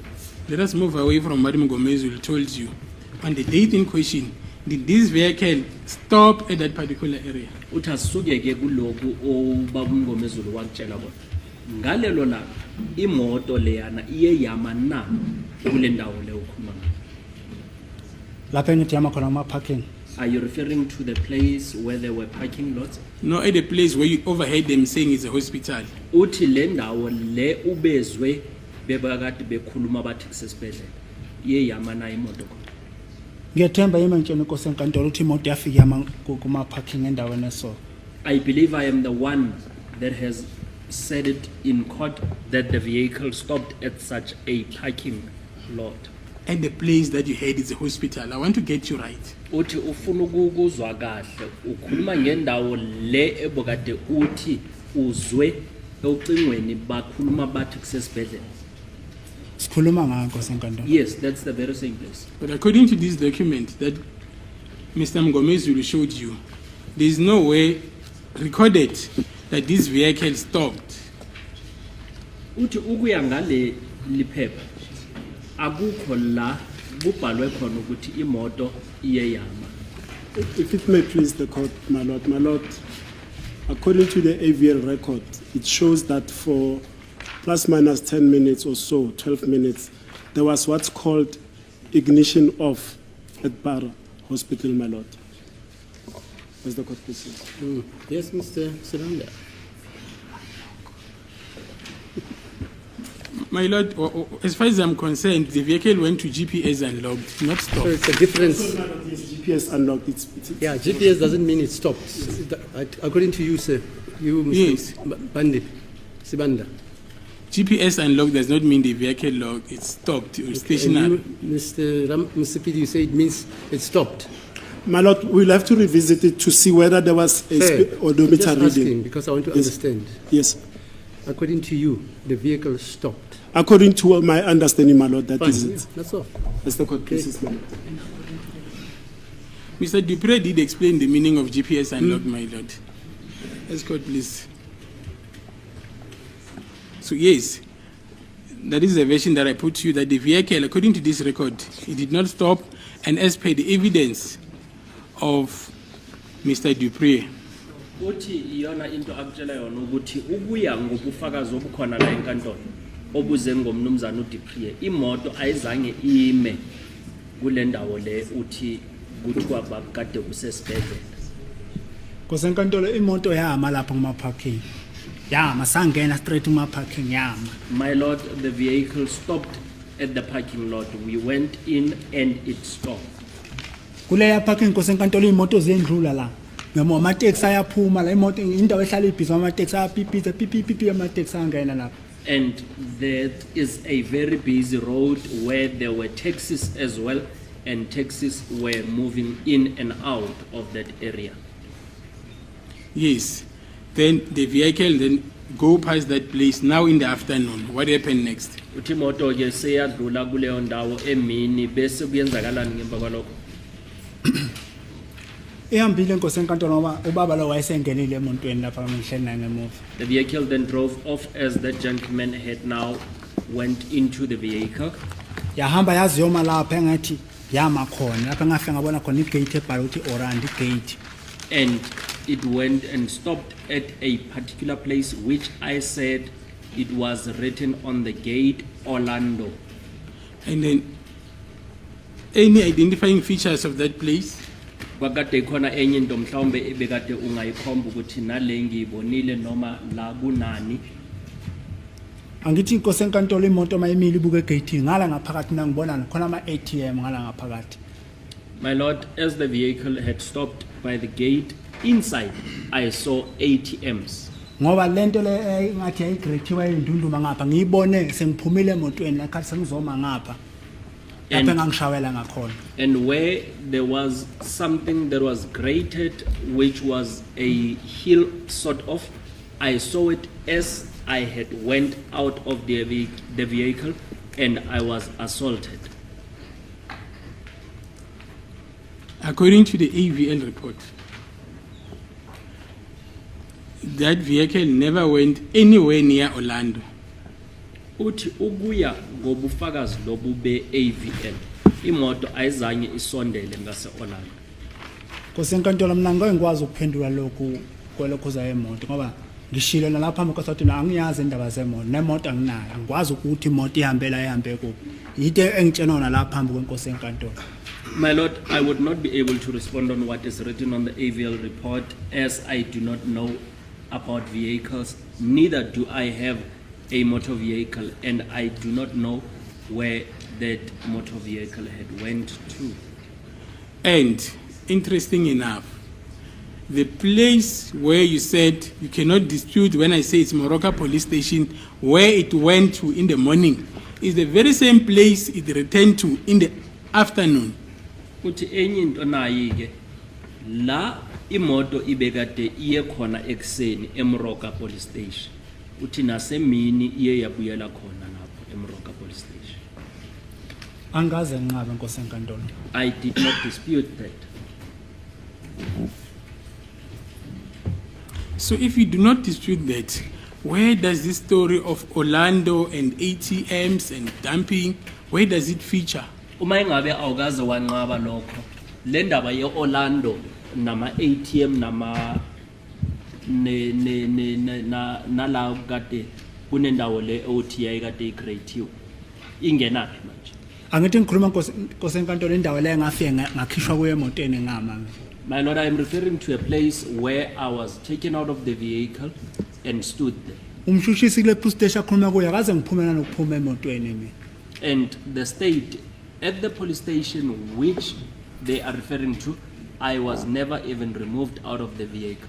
Let us move away from what Mngomezulu told you. On the date in question, did this vehicle stop at that particular area? Uthi asukeke kuloko obaba uMngomezulu wakutshela kona. Ngalelo langa imoto leyana iye yama na kule ndawo le ukhuluma ngayo. Lapha engithi yama khona ama parking. Are you referring to the place where there were parking lots? No, at the place where you overheard them saying it's a hospital. Uthi le ndawo le ubezwe bebakade bekhuluma bathi kusesibhedlela. Iye yama na imoto khona. Ngiyethemba yima ngitshela Nkosi enkantolo ukuthi imoto yafika yama kuma parking endaweni eso. I believe I am the one that has said it in court that the vehicle stopped at such a parking lot. At the place that you heard is a hospital. I want to get you right. Uthi ufuna ukuzwa kahle ukhuluma ngendawo le ebokade uthi uzwe ocingweni bakhuluma bathi kusesibhedlela. Sikhuluma ngakho Nkosi enkantolo. Yes, that's the very same place. But according to this document that Mr. Mngomezulu showed you, there is no way recorded that this vehicle stopped. Uthi ukuya ngale liphepha akukho la kubhalwe khona ukuthi imoto iye yama. If it may please the court, my lord, according to the AVL record, it shows that for plus minus 10 minutes or so, 12 minutes, there was what's called ignition off at Barra Hospital, my lord. Where's the court, please? Yes, Mr. Siranda. My lord, as far as I'm concerned, the vehicle went to GPS unlocked, not So stopped. it's a difference. Yes, GPS unlocked. Yeah, GPS doesn't mean it stopped. According to you, sir, you, Mr. Yes. Bandi, Sibanda. GPS unlocked does not mean the vehicle locked, it's stopped or stationary. And you, Mr. Pidi, you say it means it stopped. My lord, we'll have to revisit it to see whether there was a Sir, odometer just asking reading. because I want to Yes. understand. Yes. According to you, the vehicle stopped. According to my understanding, my lord, that Fine, is yeah, it. that's all. As the court pleases, my lord. Mr. Dupré did explain the meaning of GPS unlock, my lord. Escort, please. So yes, that is the version that I put to you, that the vehicle, according to this record, it did not stop, and as per the evidence of Mr. Dupré, uthi iyona into akutshela yona ukuthi ukuya ngobufakazi obukhona la enkantolo obuze ngomnumzana uDupré imoto ayizange ime kule ndawo le uthi kuthiwa bakade kusesibhedlela. Kosenkantolo imoto yama lapha kuma parking. Yama sangena straight kuma parking yama. My lord, the vehicle stopped at the parking lot. We went in and it stopped. Kuleya parking kosenkantolo imoto zendlula la. Ngemo amateksi ayaphuma la imoto indawo ehlala ibhizi amateksi ayapipita pipi amateksi angena lapha. And that is a very busy road where there were taxis as well, and taxis were moving in and out of that area. yes, then the vehicle then go past that place now in the afternoon. What happened next? Uthi imoto ke seyadlula kuleyo ndawo emini bese kuyenzakalani ngemva kwalokho? Ehambile nkosenkantolo ngoba ubaba lo wayesengenile emontweni lapha ngihleli naye ngemuva. The vehicle then drove off as that gentleman had now went into the vehicle. Yahamba yaziyoma lapha engathi yama khona lapha ngafika ngabona khona igate ebhala ukuthi Orlando gate. And it went and stopped at a particular place which I said it was written on the gate Orlando. And then any identifying features of that place? Kwakade khona enye into mhlawumbe ebekade ungayikhomba ukuthi nale ngiyibonile noma la kunani. Angithi inkosenkantolo imoto mayimile ibuke egate ngala ngaphakathi nangibona khona ama ATM ngala ngaphakathi. My lord, as the vehicle had stopped by the gate, inside I saw ATMs. Ngoba lento le ngathi ayigrethiwa indunduma ngapha ngiyibone sengiphumile emotweni lakhathi sengizoma ngapha. Lapha ngangishawela ngakhona. And where there was something that was grated, which was a hill sort of, I saw it as I had went out of the vehicle and I was assaulted. According to the AVL report, that vehicle never went anywhere near Orlando. Uthi ukuya ngobufakazi lobu be-AVL imoto ayizange isondele ngase Orlando. Kosenkantolo mina ngikwazi ukuphendula lokhu kwelokho za emoto ngoba ngishilo nalapha phambi kwaSouth angiyazi indaba zemoto nemoto anginayo angikwazi ukuthi imoto ihambe kuphi yinto engitshena nalapha phambi kwenkosenkantolo. My lord, I would not be able to respond on what is written on the AVL report as I do not know about vehicles, neither do I have a motor vehicle, and I do not know where that motor vehicle had went to. And interesting enough, the place where you said you cannot dispute when I say it's Moroka police station, where it went to in the morning, is the very same place it returned to in the afternoon. Uthi enye into nayi ke la imoto ibekade iye khona ekseni eMoroka police station. Uthi nasemini iye yabuyela khona lapho eMoroka police station. Angaze nqabe nkosenkantolo. I did not dispute that. So if you do not dispute that, where does this story of Orlando and ATMs and dumping, where does it feature? Uma ingabe awukaze wanqaba lokho le ndaba ye-Orlando nama ATM nama nala kade kunendawo le OTI kade icreatiwe ingenaphi manje? Angithi ngikhuluma nkosenkantolo indawo le ngafike ngakhishwa kuye emotweni ngama. My lord, I am referring to a place where I was taken out of the vehicle and stood there. uMshushisi kule police station akhuluma kuye akaze ngiphumela nokuphuma emotweni mina. And the state at the police station which they are referring to, I was never even removed out of the vehicle.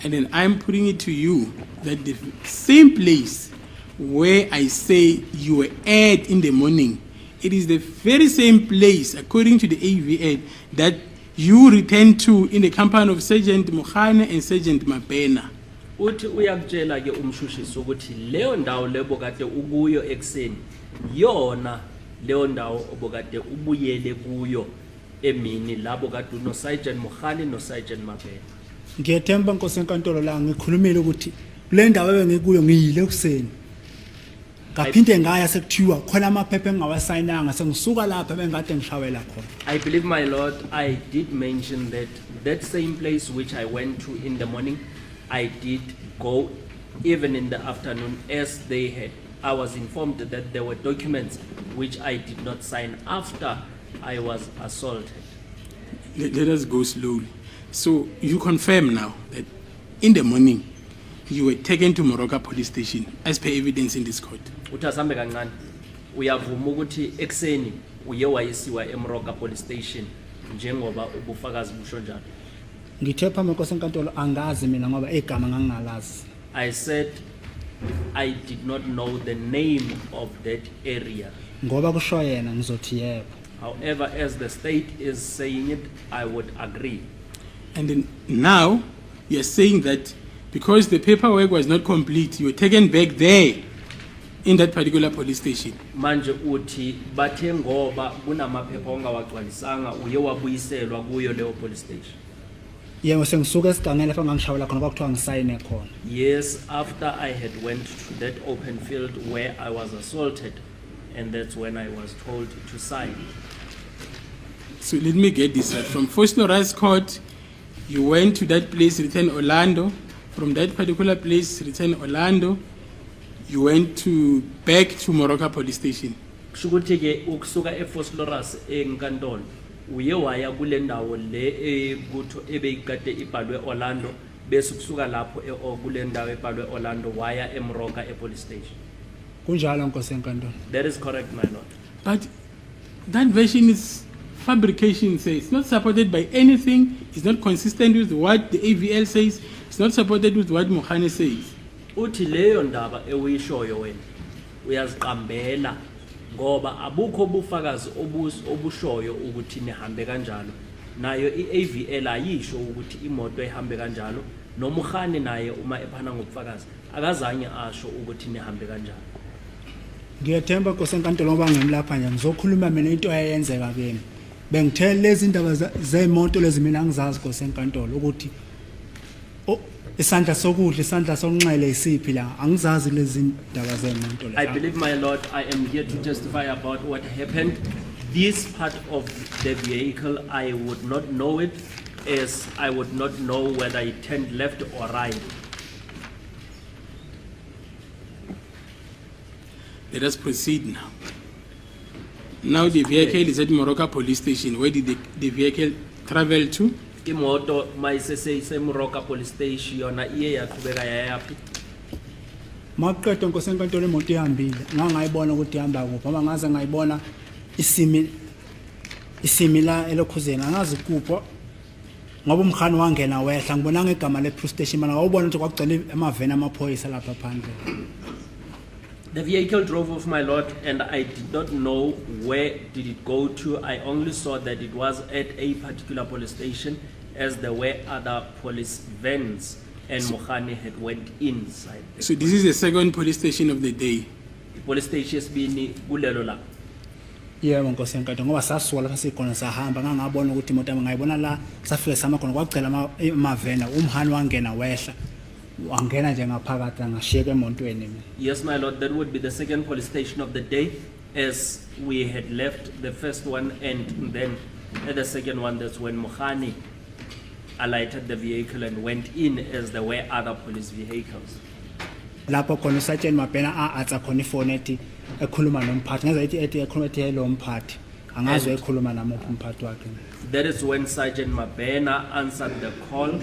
And then I'm putting it to you that the same place where I say you were at in the morning, it is the very same place, according to the AVL, that you returned to in the company of Sergeant Mokhane and Sergeant Mabena. Uthi uyakutshela ke uMshushisi ukuthi leyo ndawo lebo kade ukuyo ekseni yona leyo ndawo obokade ubuyele kuyo emini labo kade uno Sergeant Bongani no Sergeant Mabena. Ngiyethemba Nkosi enkantolo la ngikhulumile ukuthi kule ndawo ebengikuyo ngiyile kuseni. Ngaphinde ngaya sekuthiwa khona amaphepha engawasayinanga sengisuka lapha bengade ngishawela khona. I believe, my Lord, I did mention that that same place which I went to in the morning, I did go even in the afternoon as they had. I was informed that there were documents which I did not sign after I was assaulted. Let us go slowly. So you confirm now that in the morning you were taken to Moroka police station as per evidence in this court. Utasambe kancane uyavuma ukuthi ekseni uye wayisiwa eMroka police station njengoba ubufakazi busho njalo. Ngithe phambi Nkosi enkantolo angazi mina ngoba igama ngangingalazi. I said I did not know the name of that area. Ngoba kusho yena ngizothi yebo. However, as the state is saying it, I would agree. And then now you're saying that because the paperwork was not complete, you were taken back there in that particular police station. Manje uthi bathe ngoba kunamaphepha ongawagcwalisanga uye wabuyiselwa kuyo leyo police station. Yebo sengisuka esigangeni lapha ngangishawela khona kwakuthiwa ngisayine khona. Yes, after I had went to that open field where I was assaulted, and that's when I was told to sign. So let me get this right. From Foslora's court, you went to that place, return Orlando. From that particular place, return Orlando, you went to back to Moroka police station. Shukuthi ke ukusuka eFosloras enkantolo uye waya kule ndawo le ekutho ebeyikade ibhalwe Orlando bese kusuka lapho kule ndawo ebhalwe Orlando waya eMroka police station. Kunjalo Nkosi enkantolo. That is correct, my lord. But that version is fabrication, says it's not supported by anything, it's not consistent with what the AVL says, it's not supported with what Bongani says. Uthi leyo ndaba ewuyishoyo wena uyaziqambela ngoba abukho ubufakazi obushoyo ukuthi nihambe kanjalo. Nayo iAVL ayisho ukuthi imoto ihambe kanjalo noma uMbongani naye uma ephana ngobufakazi akazange asho ukuthi nihambe kanjalo. Ngiyethemba Nkosi enkantolo ngoba ngimlapha nje ngizokhuluma mina into eyenzeka kimi. Bengithele lezi indaba zeimoto lezi mina ngizazi Nkosi enkantolo ukuthi isandla sokudla isandla sonxele isiphi la angizazi lezi indaba zeimoto lezi. I believe, my lord, I am here to testify about what happened. This part of the vehicle I would not know it, as I would not know whether it turned left or right. Let us proceed now. Now the vehicle is at Moroka police station. Where did the vehicle travel to? Imoto mayisese iseMroka police station yona iye yaqhubeka yayapi. Maqedwe Nkosi enkantolo imoto ihambile ngangayibona ukuthi ihamba kuphi ngoba ngaze ngayibona isimi la elokhuzeni angazi kupho ngoba uMbongani wangena wehla ngibona ngegama le police station mana awubona ukuthi kwakugcwele amaveni amaphoyisa lapha phandle. The vehicle drove off, my lord, and I did not know where did it go to. I only saw that it was at a particular police station, as there were other police vans, and Bongani had went inside. So this is the second police station of the day. The police station esibini kulelo la. Yebo Nkosi enkantolo ngoba sasuka lapha sikhona sahamba ngangabona ukuthi imoto yami ngayibona la safika sama khona kwagcela amavena uMbongani wangena wehla. Yes, my lord, that would be the second police station of the day, as we had left the first one, and then at the second one, that's when Bongani alighted the vehicle and went in, as there were other police vehicles. Lapho khona Sergeant Mabena atsa khona ifone ethi ekhuluma nomphathi ngaze ethi ekhuluma ethi hello mphathi angazwe ekhuluma namuphi umphathi wakhe. That is when Sergeant Mabena answered the call,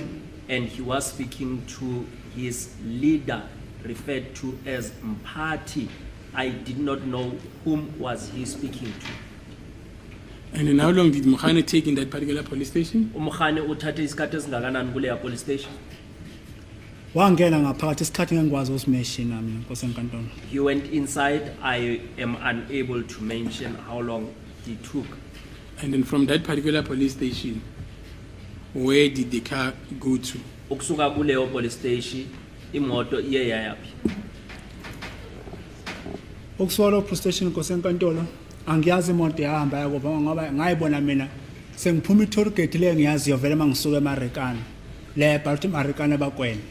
and he was speaking to his leader, referred to as Mphathi. I did not know whom was he speaking to. And then how long did Bongani take in that particular police station? uMbongani uthathe isikhathi esingakanani kuleya police station? Wangena ngaphakathi isikhathi ngengikwazi usimeshina mina Nkosi enkantolo. He went inside. I am unable to mention how long he took. And then from that particular police station, where did the car go to? Ukusuka kuleyo police station imoto iye yayapi. Ukuswallow police station kosenkantolo angiyazi imoto yahamba yakuba ngoba ngayibona mina sengiphuma i-toll gate le ngiyaziyo vele mangisuka eMarikana le Baltimore Marikana bakwena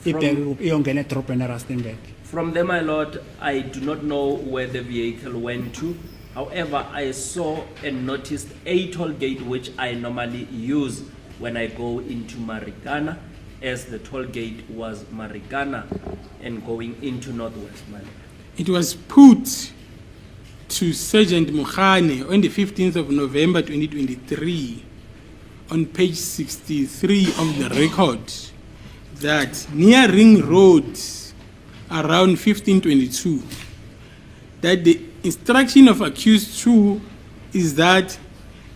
ibheke iyongena edrobheni eRustenburg. From there, my lord, I do not know where the vehicle went to. However, I saw and noticed a toll gate which I normally use when I go into Marikana, as the toll gate was Marikana and going into Northwest, my lord. It was put to Sergeant Mukhane on the 15th of November 2023 on page 63 of the record that near Ring Road around 1522 that the instruction of accused 2 is that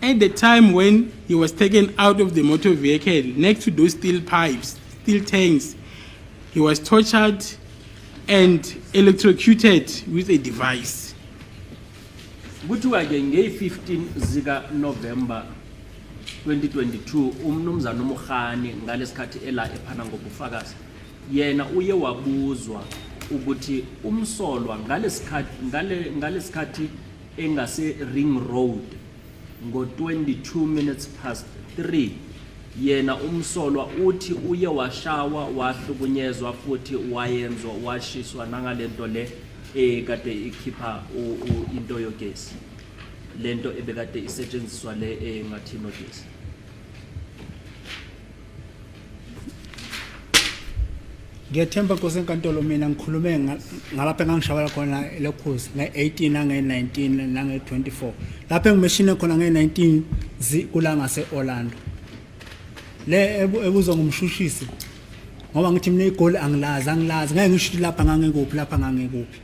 at the time when he was taken out of the motor vehicle next to those steel pipes, steel tanks, he was tortured and electrocuted with a device. Kuthiwa ke nge-15 zika November 2022 umnumzana uMukhane ngalesikhathi ela ephana ngobufakazi yena uye wabuzwa ukuthi umsolwa ngalesikhathi engase Ring Road ngo 22 minutes past 3 yena umsolwa uthi uye washawa wahlukunyezwa futhi wayenzwa washiswa nangalento le kade ikhipha into yogesi lento ebekade isetshenziswa le ngathi nogesi. Ngiyethemba kosenkantolo mina ngikhulume ngalapha engangishawela khona lekhosi nge-18 nange-19 nange-24 lapha engimeshine khona nge-19 kula ngase Orlando le ebuzwa ngumshushisi ngoba ngithi mina igoli angilazi ngeke ngisho lapha ngangekuphi.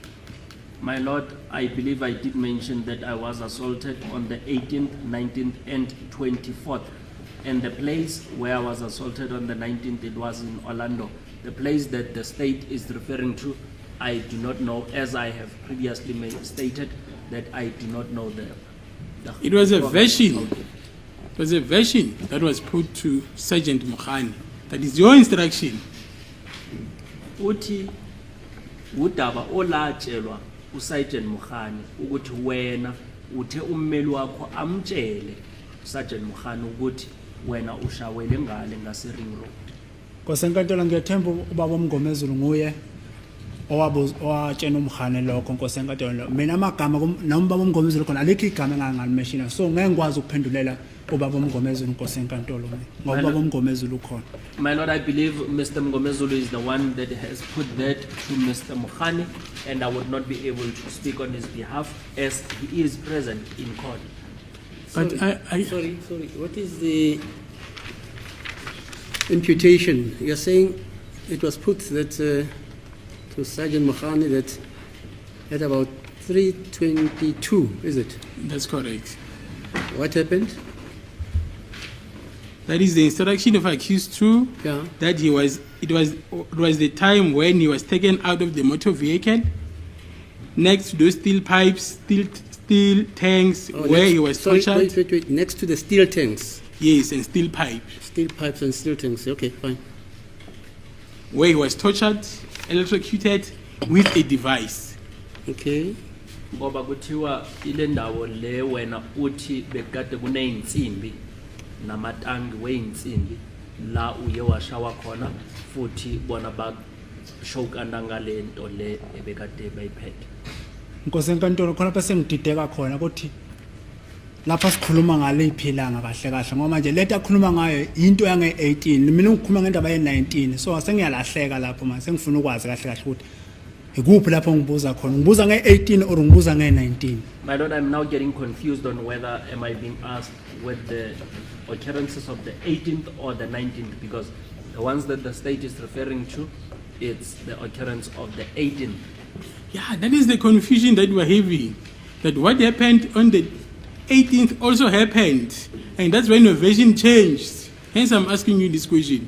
My lord, I believe I did mention that I was assaulted on the 18th, 19th and 24th, and the place where I was assaulted on the 19th, it was in Orlando. The place that the state is referring to, I do not know, as I have previously stated that I do not know the It was a version. It was a version that was put to Sergeant Mukhane. That is your instruction. Uthi udaba olatshelwa uSergeant Mukhane ukuthi wena uthe ummeli wakho amtshele uSergeant Mukhane ukuthi wena ushawele ngale ngase-Ring Road. Kosenkantolo ngiyethemba ubaba uMngomezulu nguye owatshena uMkhane lokho nkosenkantolo mina amagama noma ubaba uMngomezulu khona alikho igama engangalimeshina so ngeke ngikwazi ukuphendulela ubaba uMngomezulu nkosenkantolo ngoba ubaba uMngomezulu ukhona. My lord, I believe Mr. Mngomezulu is the one that has put that to Mr. Mukhane, and I would not be able to speak on his behalf as he is present in court. But Sorry. What is the imputation? You're saying it was put that to Sergeant Mukhane that at about 3:22, is it? that's correct. What happened? That is the instruction of accused 2 Yeah. that it was the time when he was taken out of the motor vehicle next to those steel pipes, steel tanks where he was tortured. Wait. Next to the steel tanks. Yes, and steel pipes. Steel pipes and steel tanks. Okay, fine. Where he was tortured, electrocuted with a device. Okay. Ngoba kuthiwa ile ndawo le wena uthi bekade kuneyinsimbi namatangi weyinsimbi la uye washawa khona futhi bona bashokana ngalento le ebekade bayiphethe. Nkosenkantolo khona bese ngidideka khona ukuthi lapha sikhuluma ngale iphilanga kahle ngoba manje lento akhuluma ngayo into yange-18 mina ngikhuluma ngendaba ye-19 so sengiyalahleka lapho manje sengifuna ukwazi kahle ukuthi ikuphi lapho ngibuza khona ngibuza nge-18 or ngibuza nge-19. My lord, I'm now getting confused on whether am I being asked with the occurrences of the 18th or the 19th, because the ones that the state is referring to, it's the occurrence of the 18th. Yeah, that is the confusion that we're having. That what happened on the 18th also happened. And that's when the version changed. Hence I'm asking you this question.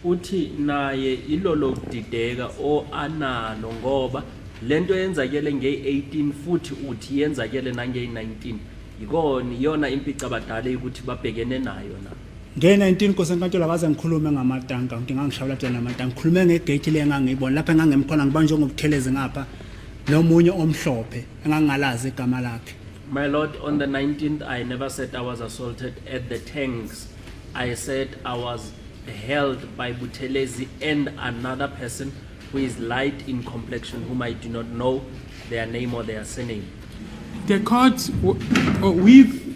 Uthi naye ilolo kudideka o analo ngoba lento yenzakele nge-18 futhi uthi yenzakele nange-19 yikona iyona impica badala ukuthi babhekene nayo na. nge-19 Nkosi enkantolo akaze ngikhulume ngamatanka ngingangishawula tshela namatanka ngikhulume ngegate le engangiyibona lapha engangimkhona ngibanjwe ngobuthelezi ngapha nomunye omhlophe engangingalazi igama lakhe. My Lord, on the 19th, I never said I was assaulted at the tanks. I said I was held by Buthelezi and another person who is light in complexion, whom I do not know their name or their surname. The court, we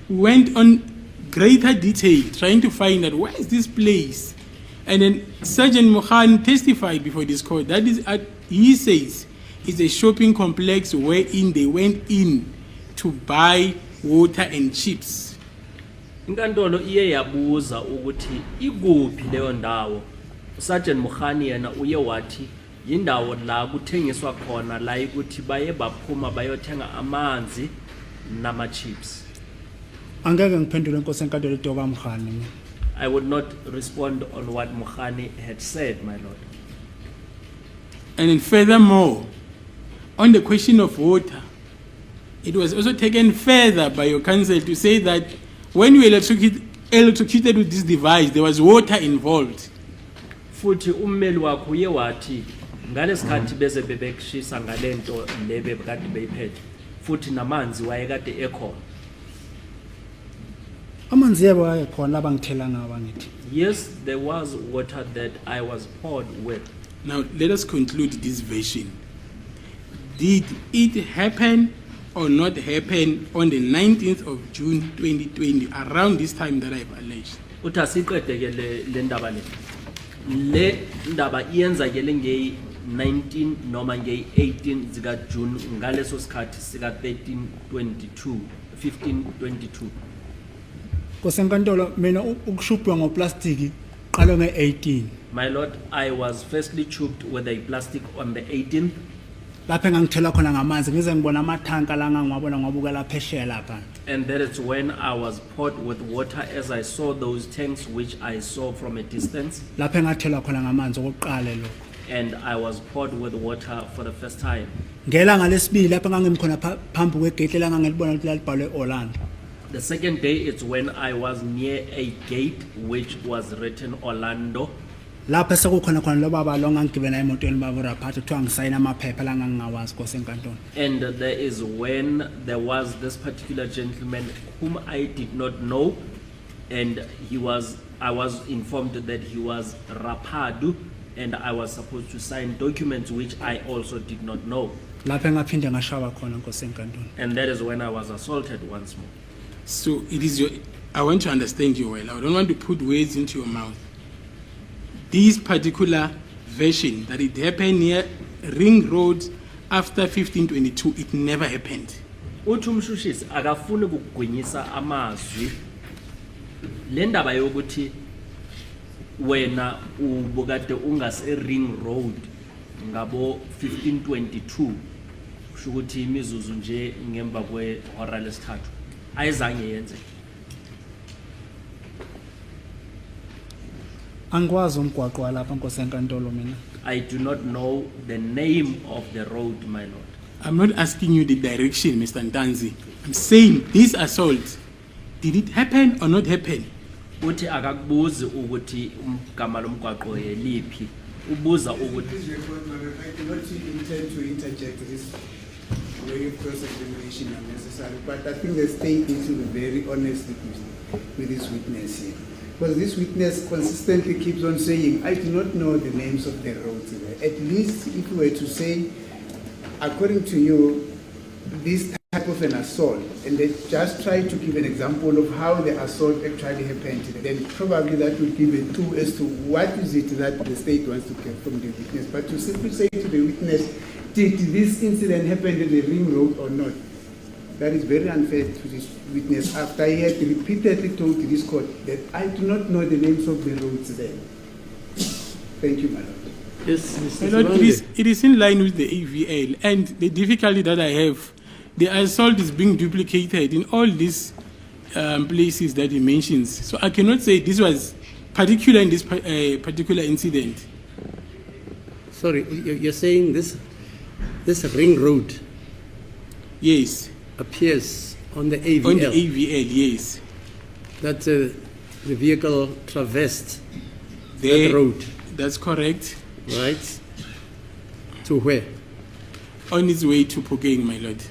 went on greater detail trying to find out where is this place. And then Sergeant Mohan testified before this court. That is, he says, it's a shopping complex wherein they went in to buy water and chips. Inkantolo iye yabuza ukuthi ikuphi leyo ndawo. Sergeant Mohan yena uye wathi yindawo la kuthengiswa khona la ukuthi baye baphuma bayothenga amanzi nama chips. Angeke ngiphendule Nkosi enkantolo itoka Mkhani. I would not respond on what Mokhani had said, my Lord. And then furthermore, on the question of water, it was also taken further by your counsel to say that when you electrocuted with this device, there was water involved. Futhi ummeli wakho uye wathi ngalesikhathi beze bebekushisa ngalento lebe bekade beyiphethe futhi namanzi wayekade ekhona. Amanzi yebo ayekhona abangithela ngawo ngithi. Yes, there was water that I was poured with. Now let us conclude this version. Did it happen or not happen on the 19th of June 2020, around this time that I've alleged? Uthi asiqedeke le ndaba le. Le ndaba iyenzakele nge 19 noma nge 18 zika June ngaleso sikhathi sika 1322 1522. Nkosi enkantolo mina ukushubhwa ngoplastic qalo nge-18. My Lord, I was firstly choked with a plastic on the 18th. Lapha engangithela khona ngamanzi ngize ngibona amathanka la ngangiwabona ngwabukela phesheya lapha. And that is when I was poured with water as I saw those tanks which I saw from a distance. Lapha engathela khona ngamanzi okokuqala lokho. And I was poured with water for the first time. Ngelanga lesibili lapha ngangimkhona phambi kwegate la ngangilibona ukuthi lalibhalwe Orlando. The second day it's when I was near a gate which was written Orlando. Lapha sekukhona khona lo baba lo ngangigibela emotweni babo raphatha kuthiwa ngisayina amaphepha la ngangingawazi Nkosi enkantolo. And there is when there was this particular gentleman whom I did not know, and I was informed that he was Rapadu, and I was supposed to sign documents which I also did not know. Lapha engaphinde ngashawa khona Nkosi enkantolo. And that is when I was assaulted once more. So it is I want to understand you well. I don't want to put words into your mouth. This particular version that it happened near Ring Road after 1522, it never happened. Uthi uMshushisi akafuni ukugwinyisa amazwi le ndaba yokuthi wena ubukade ungase Ring Road ngabo 1522 kusho ukuthi imizuzu nje ngemva kwehora lesithathu ayizange yenze. Angikwazi umgwaqo walapha Nkosi enkantolo mina. I do not know the name of the road, my Lord. I'm not asking you the direction, Mr. Ntanzi. I'm saying this assault, did it happen or not happen? Uthi akakubuzi ukuthi umgama lomgwaqo yeliphi. Ubuza ukuthi I do not intend to interject this way of cross-examination unnecessary, but I think the state needs to be very honest with this witness here. Because this witness consistently keeps on saying, I do not know the names of the roads there. At least if we were to say, according to you, this type of an assault, and they just try to give an example of how the assault actually happened, then probably that would give a clue as to what is it that the state wants to get from the witness. But to simply say to the witness, did this incident happen in the Ring Road or not? That is very unfair to this witness after he had repeatedly told this court that I do not know the names of the roads there. Thank you, Madam. Yes, My Mr. Lord, it is in line with the AVL, and the difficulty that I have, the assault is being duplicated in all these places that he mentions. So I cannot say this was particular in this particular incident. Sorry, you're saying this Ring Road Yes, appears on the AVL. on the AVL, yes. that the vehicle traversed There- that road, That's correct. right? To where? On its way to Pukeng, my lord.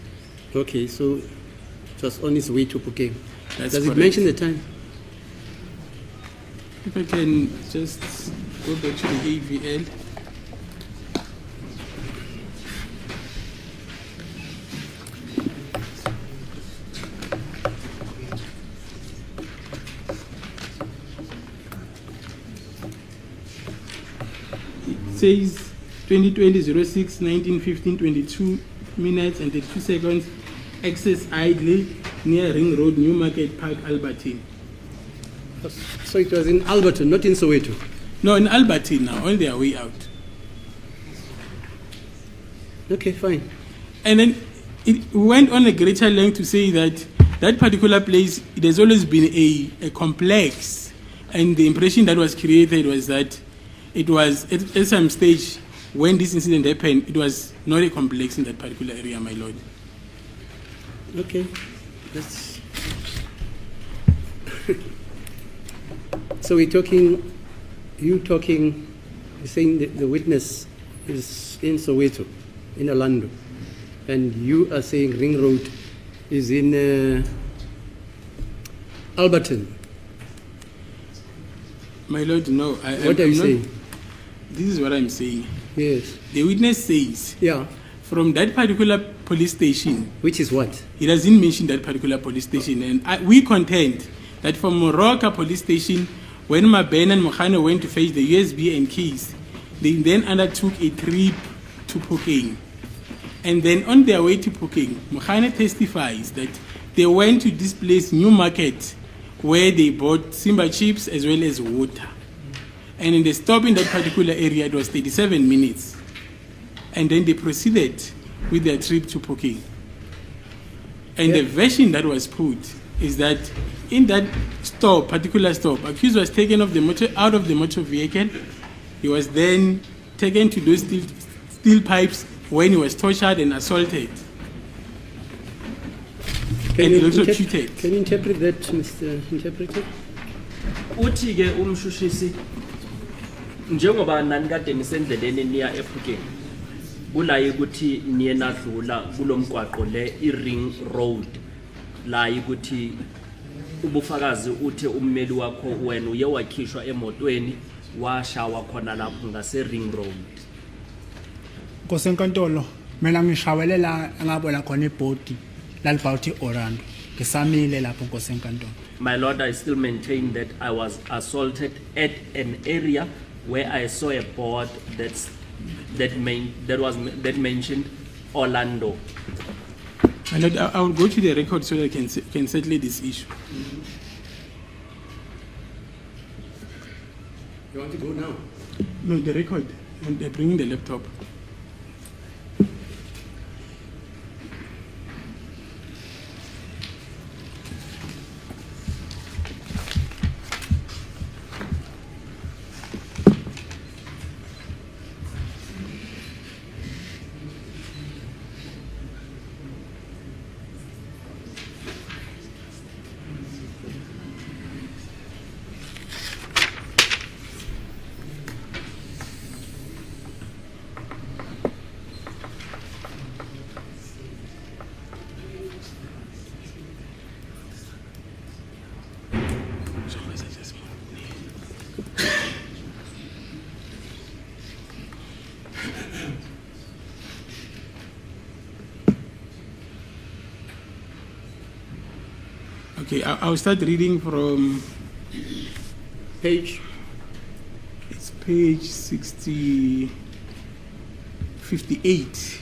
Okay, so it was on its way to Pukeng. That's Does correct. it mention the time? If I can just go back to the AVL. It says 2020-06, 1915, 22 minutes and 32 seconds, access idly near Ring Road, Newmarket Park, Albertine. So it was in Alberton, not in Soweto. No, in Albertine now, on their way out. Okay, fine. And then it went on a greater length to say that that particular place, it has always been a complex, and the impression that was created was that it was at some stage when this incident happened, it was not a complex in that particular area, my lord. Okay, that's. So we're talking, you're saying that the witness is in Soweto, in Orlando, and you are saying Ring Road is in Alberton. My lord, no. What are you saying? This is what I'm saying. Yes. The witness says Yeah. from that particular police station, Which is what? he doesn't mention that particular police station. And we contend that from Moroka police station, when Mabena and Mokhane went to fetch the USB and keys, they then undertook a trip to Pukeng. And then on their way to Pukeng, Mokhane testifies that they went to this place, Newmarket, where they bought Simba chips as well as water. And in the stop in that particular area, it was 37 minutes. And then they proceeded with their trip to Pukeng. And the version that was put is that in that stop, particular stop, accused was taken off out of the motor vehicle. He was then taken to those steel pipes when he was tortured and assaulted. And he also cheated. Can you interpret that, Mr. Interpreter? Uthi ke uMshushisi njengoba nani kade nisendleleni niya ePhukeni kula ukuthi niye nadlula kulomgwaqo le iRing Road la ukuthi ubufakazi uthe ummeli wakho wena uye wakhishwa emotweni washawa khona lapho ngase Ring Road. Nkosenkantolo, mina ngishawelela ngabona khona ibhodi lalibhawuthi Orlando. Ngisamile lapho Nkosenkantolo. My Lord, I still maintain that I was assaulted at an area where I saw a board that mentioned Orlando. My lord, I will go to the record so that I can settle this issue. You want to go now? No, the record. And they're bringing the laptop. Okay, I'll start reading from Page? it's page 58.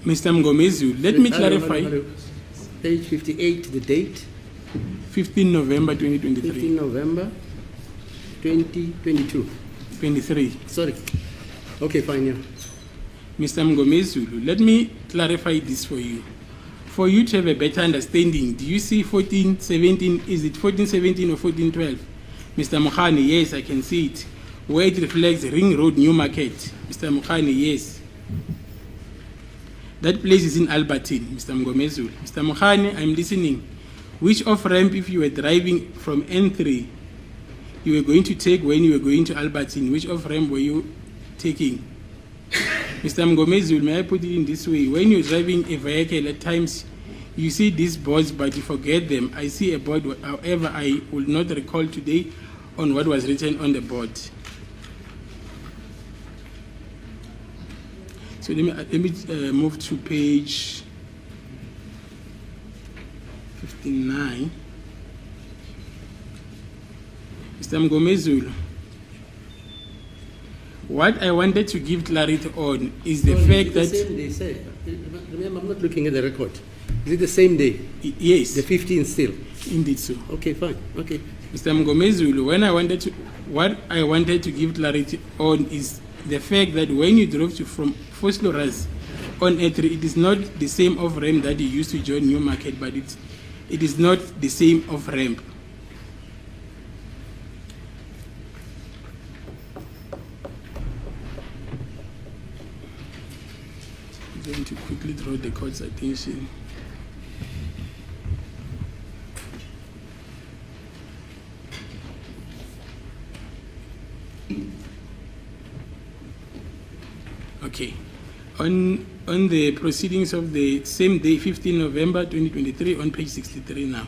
Mr. Mgomezu, let me clarify. Hello. Page 58, the date? 15 November 2023. 15 November 2022. 23. Sorry. Okay, fine, yeah. Mr. Mgomezu, let me clarify this for you. For you to have a better understanding, do you see 1417? Is it 1417 or 1412? Mr. Mokhane, yes, I can see it. where it reflects Ring Road, New Market. Mr. Mukhani, yes. That place is in Albertine, Mr. Mgomezulu. Mr. Mukhani, I'm listening. Which off-ramp, if you were driving from N3, you were going to take when you were going to Albertine? Which off-ramp were you taking? Mr. Mgomezulu, may I put it in this way? When you're driving a vehicle, at times you see these boards, but you forget them. I see a board, however, I will not recall today on what was written on the board. So let me move to page 59. Mr. Mgomezulu, what I wanted to give clarity on is the fact that... Same day, sir. Remember, I'm not looking at the record. Is it the same day? Yes. The 15th still? Indeed so. Okay, fine. Okay. Mr. Mgomezulu, what I wanted to give clarity on is the fact that when you drove from Fosloras on A3, it is not the same off-ramp that you used to join New Market, but it is not the same off-ramp. I'm going to quickly draw the court's attention. Okay. On the proceedings of the same day, 15 November 2023, on page 63 now.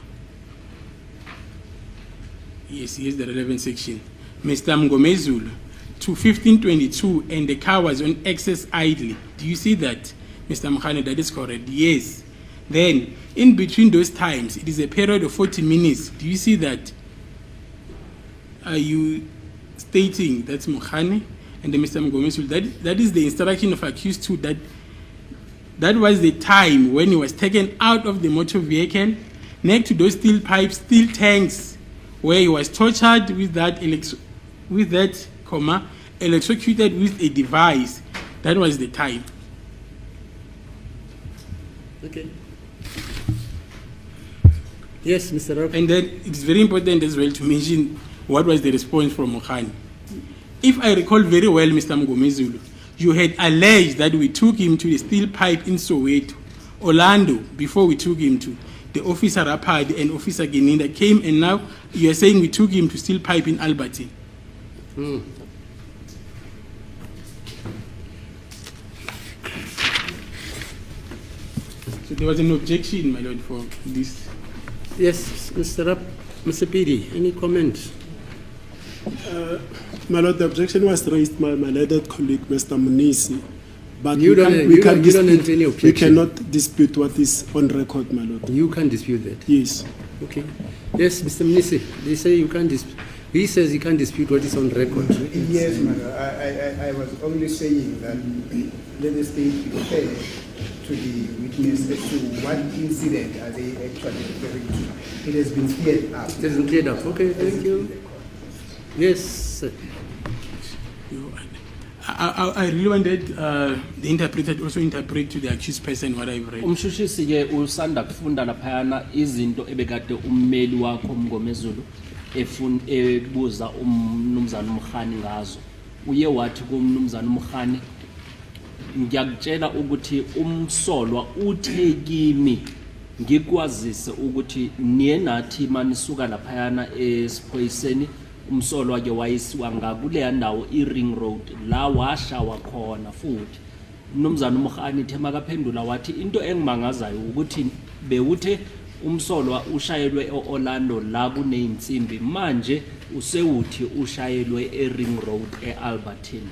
Yes, here's the relevant section. Mr. Mgomezulu, to 1522, and the car was on excess idly. Do you see that, Mr. Mukhani? That is correct. Yes. Then, in between those times, it is a period of 40 minutes. Do you see that? Are you stating that's Mukhani? And then Mr. Mgomezulu, that is the instruction of accused 2, that was the time when he was taken out of the motor vehicle next to those steel pipes, steel tanks, where he was tortured with that electrocuted with a device. That was the time. Okay. Yes, Mr. Rob. And then it's very important as well to mention what was the response from Mukhani. If I recall very well, Mr. Mgomezulu, you had alleged that we took him to the steel pipe in Soweto, Orlando, before we took him to the officer Rapadi and officer Geninda came, and now you are saying we took him to steel pipe in Albertine. So there was an objection, my lord, for this. Yes, Mr. PD, any comment? My lord, the objection was raised by my learned colleague, Mr. Munisi. But You don't enter any we objection. cannot dispute what is on record, my lord. You can't dispute that. Yes. Okay. Yes, Mr. Munisi, they say you can't dispute. He says he can't dispute what is on record. Yes, madam. I was only saying that let the state be fair to the witness as to what incident are they actually referring to. It has been cleared up. It hasn't cleared up. Okay, thank you. Yes, sir. I really wanted the interpreter to also interpret to the accused person what I've read. uMshushisi ke usanda kufunda laphayana izinto ebekade ummeli wakho Mngomezulu ebuza umnumzana uMkhani ngazo. Uye wathi kumnumzana uMkhani, ngiyakutshela ukuthi umsolwa uthe kimi ngikwazise ukuthi niye nathi manisuka laphayana esiphoyiseni umsolwa ke wayisiwa ngakule ndawo iRing Road la washawa khona futhi. Mnumzana uMkhani thema kaphendula wathi into engimangazayo ukuthi bewuthe umsolwa ushayelwe eOrlando la kuneyinsimbi, manje usewuthi ushayelwe eRing Road eAlbertine.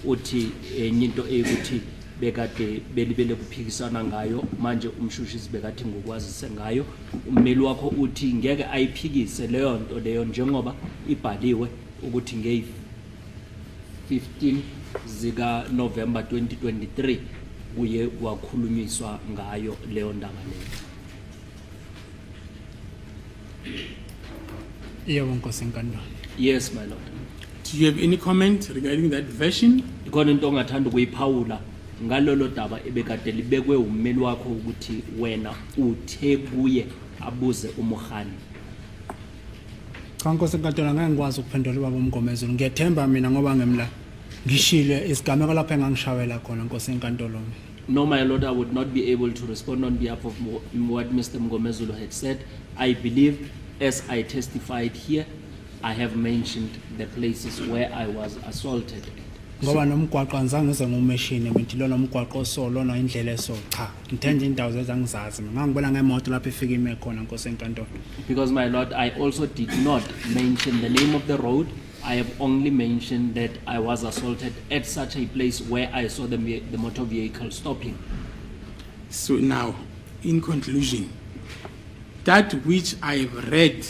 Uthi enye into ukuthi bekade belibele kuphikisana ngayo, manje uMshushisi bekade ngokwazise ngayo. Ummeli wakho uthi ngeke ayiphikise leyo nto leyo njengoba ibhaliwe ukuthi ngey 15 zika November 2023 kuye kwakhulunyiswa ngayo leyo ndaba leyo. Yebo Nkosi enkantolo. Yes, my lord. Do you have any comment regarding that version? Ikhona into ongathanda ukuyiphawula ngalolo daba ebekade libekwe ummeli wakho ukuthi wena uthe kuye abuze uMkhani. Cha Nkosi enkantolo ngeke ngikwazi ukuphendula ubaba uMgomezulu. Ngiyethemba mina ngoba ngemla ngishile isigameko lapho engangishawela khona Nkosi enkantolo. No, my lord, I would not be able to respond on behalf of what Mr. Mngomezulu had said. I believe, as I testified here, I have mentioned the places where I was assaulted. Ngoba nomgwaqo anzange ngize ngumeshini mithi lona umgwaqo so lona indlela eso cha ngithenje indawo zezangizazi ngangibona ngemoto lapho ifika ime khona Nkosi enkantolo. Because, my lord, I also did not mention the name of the road. I have only mentioned that I was assaulted at such a place where I saw the motor vehicle stopping. So now, in conclusion, that which I have read,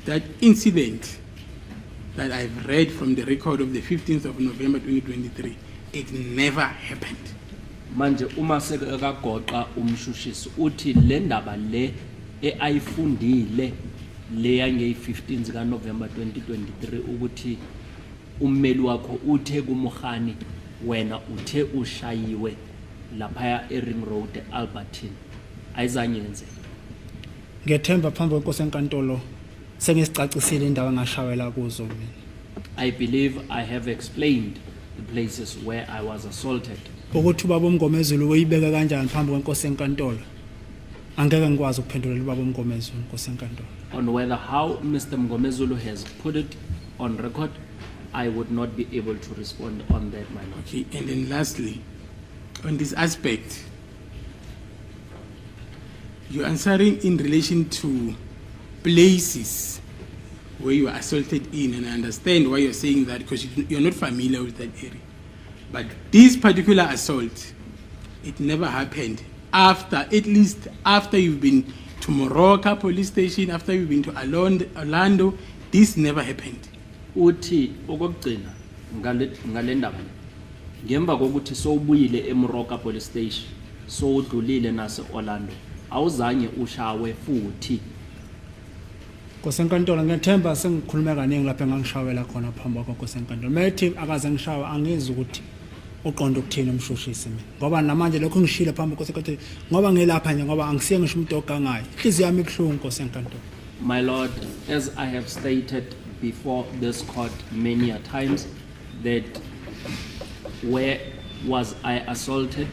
that incident that I've read from the record of the 15th of November 2023, it never happened. Manje uma sekagoqa uMshushisi uthi le ndaba le ayifundile le yange 15 zika November 2023 ukuthi ummeli wakho uthe kuMogani wena uthe ushayiwe lapha eRing Road eAlbertine ayizange yenzeke. Ngiyethemba phambi kwenkosi enkantolo sengisicacisile indawo engashawela kuzo mina. I believe I have explained the places where I was assaulted. Ukuthi ubaba uMgomezulu uyibeka kanjani phambi kwenkosi enkantolo angeke ngikwazi ukuphendula ubaba uMgomezulu Nkosi enkantolo. On whether how Mr. Mngomezulu has put it on record, I would not be able to respond on that, my lord. Okay, and then lastly, on this aspect, you're answering in relation to places where you were assaulted in, and I understand why you're saying that because you're not familiar with that area. But this particular assault, it never happened after, at least after you've been to Moroka police station, after you've been to Orlando, this never happened. Uthi okugcina ngale ndaba ngemva kokuthi sowubuyile eMoroka police station sowudlulile nase Orlando awuzange ushawe futhi. Nkosi enkantolo ngiyethemba sengikhuluma kaningi lapha engangishawela khona phambi kwakho Nkosi enkantolo. Methi akaze ngishawe angizwe ukuthi uqonda ukuthini uMshushisi mina. Ngoba namanje lokho ngishile phambi Nkosi enkantolo ngoba ngilapha nje ngoba angisiye ngisho umuntu ogangayo. Inhliziyo yami ibhlungu Nkosi enkantolo. My lord, as I have stated before this court many a times, that where was I assaulted,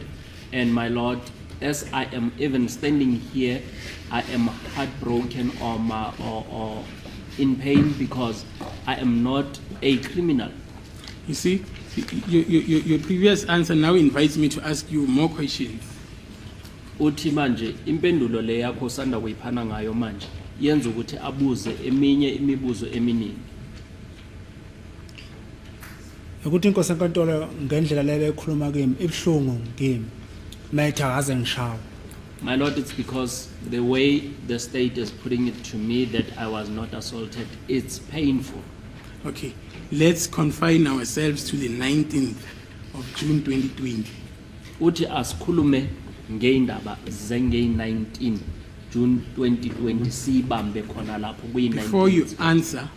and my lord, as I am even standing here, I am heartbroken or in pain because I am not a criminal. You see, your previous answer now invites me to ask you more questions. Uthi manje impendulo le yakho sanda kuyiphana ngayo manje yenza ukuthi abuze eminye imibuzo eminingi. Ukuthi Nkosi enkantolo ngendlela leyo ekhuluma kimi ibhlungu kimi. Methi akaze ngishawe. My lord, it's because the way the state is putting it to me that I was not assaulted, it's painful. Okay, let's confine ourselves to the 19th of June 2020. Uthi asikhulume ngeindaba zenge-19 June 2020 sibambe khona lapho kuyi-19. Before you answer,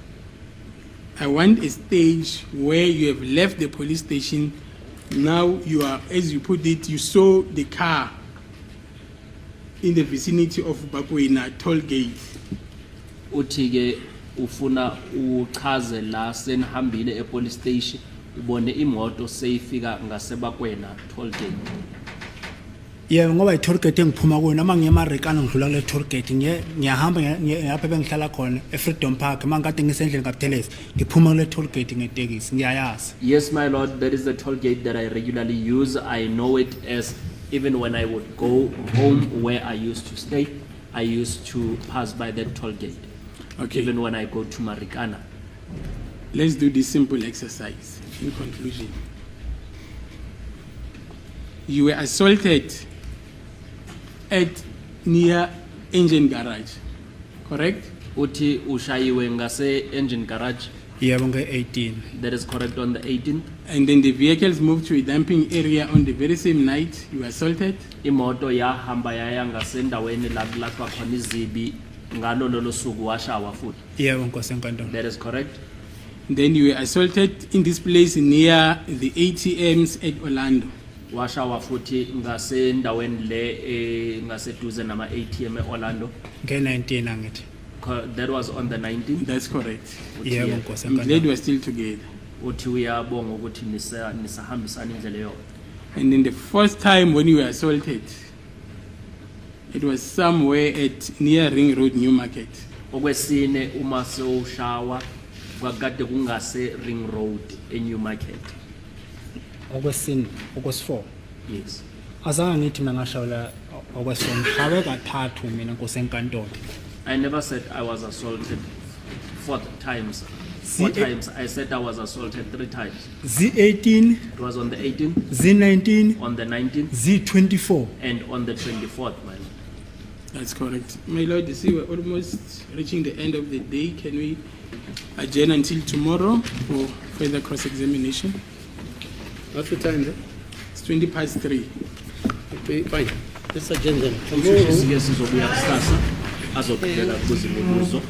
I want a stage where you have left the police station. Now you are, as you put it, you saw the car in the vicinity of Bakwena toll gate. Uthi ke ufuna uchaze la senihambile e-police station ubone imoto seyifika ngaseBakwena toll gate. Yebo ngoba i-toll gate engiphuma kuyo noma ngiyeMarikana ngidlula kule toll gate ngiyahamba ngiyapha bengihlala khona eFreedom Park mangikade ngisendlini kaButhelezi ngiphuma kule toll gate ngetekisi ngiyayazi. Yes, my lord, that is the toll gate that I regularly use. I know it as even when I would go home where I used to stay, I used to pass by that toll gate. Okay. Even when I go to Marikana. Let's do this simple exercise. In conclusion, you were assaulted at near engine garage, correct? Uthi ushayiwe ngase engine garage. Yebo nge-18. That is correct, on the 18th. And then the vehicles moved to a dumping area on the very same night you were assaulted? Imoto yahamba yaya ngasendaweni la kulapha khona izibi ngalo lolo suku washawa futhi. Yebo Nkosi enkantolo. That is correct. Then you were assaulted in this place near the ATMs at Orlando. Washawa futhi ngasendaweni le ngaseduze nama ATM eOrlando. Nge-19 angithi. That was on the 19th. That's correct. Yebo, I'm Nkosi glad enkantolo. we're still together. Uthi uyabonga ukuthi nisahambisana indlela yonke. And then the first time when you were assaulted, it was somewhere at near Ring Road, Newmarket. Okwesine uma sewushawa kwakade kungase Ring Road eNewmarket. Okwesine, okwesi-4. Yes. Azange ngithi mina ngashawula okwesi-4, ngishawe kathathu mina Nkosi enkantolo. I never said I was assaulted 4 times. 4 See, times. I said I was assaulted 3 times. Z18, It was on the 18th, Z19, on the 19th, Z24. and on the 24th, man. That's correct. My Lord, you see, we're almost reaching the end of the day. Can we adjourn until tomorrow for further cross-examination? What's the time there? It's 3:20. Okay, fine. Let's adjourn then. uMshushisi ke sizobuya kusasa azophendula kuzibuzo.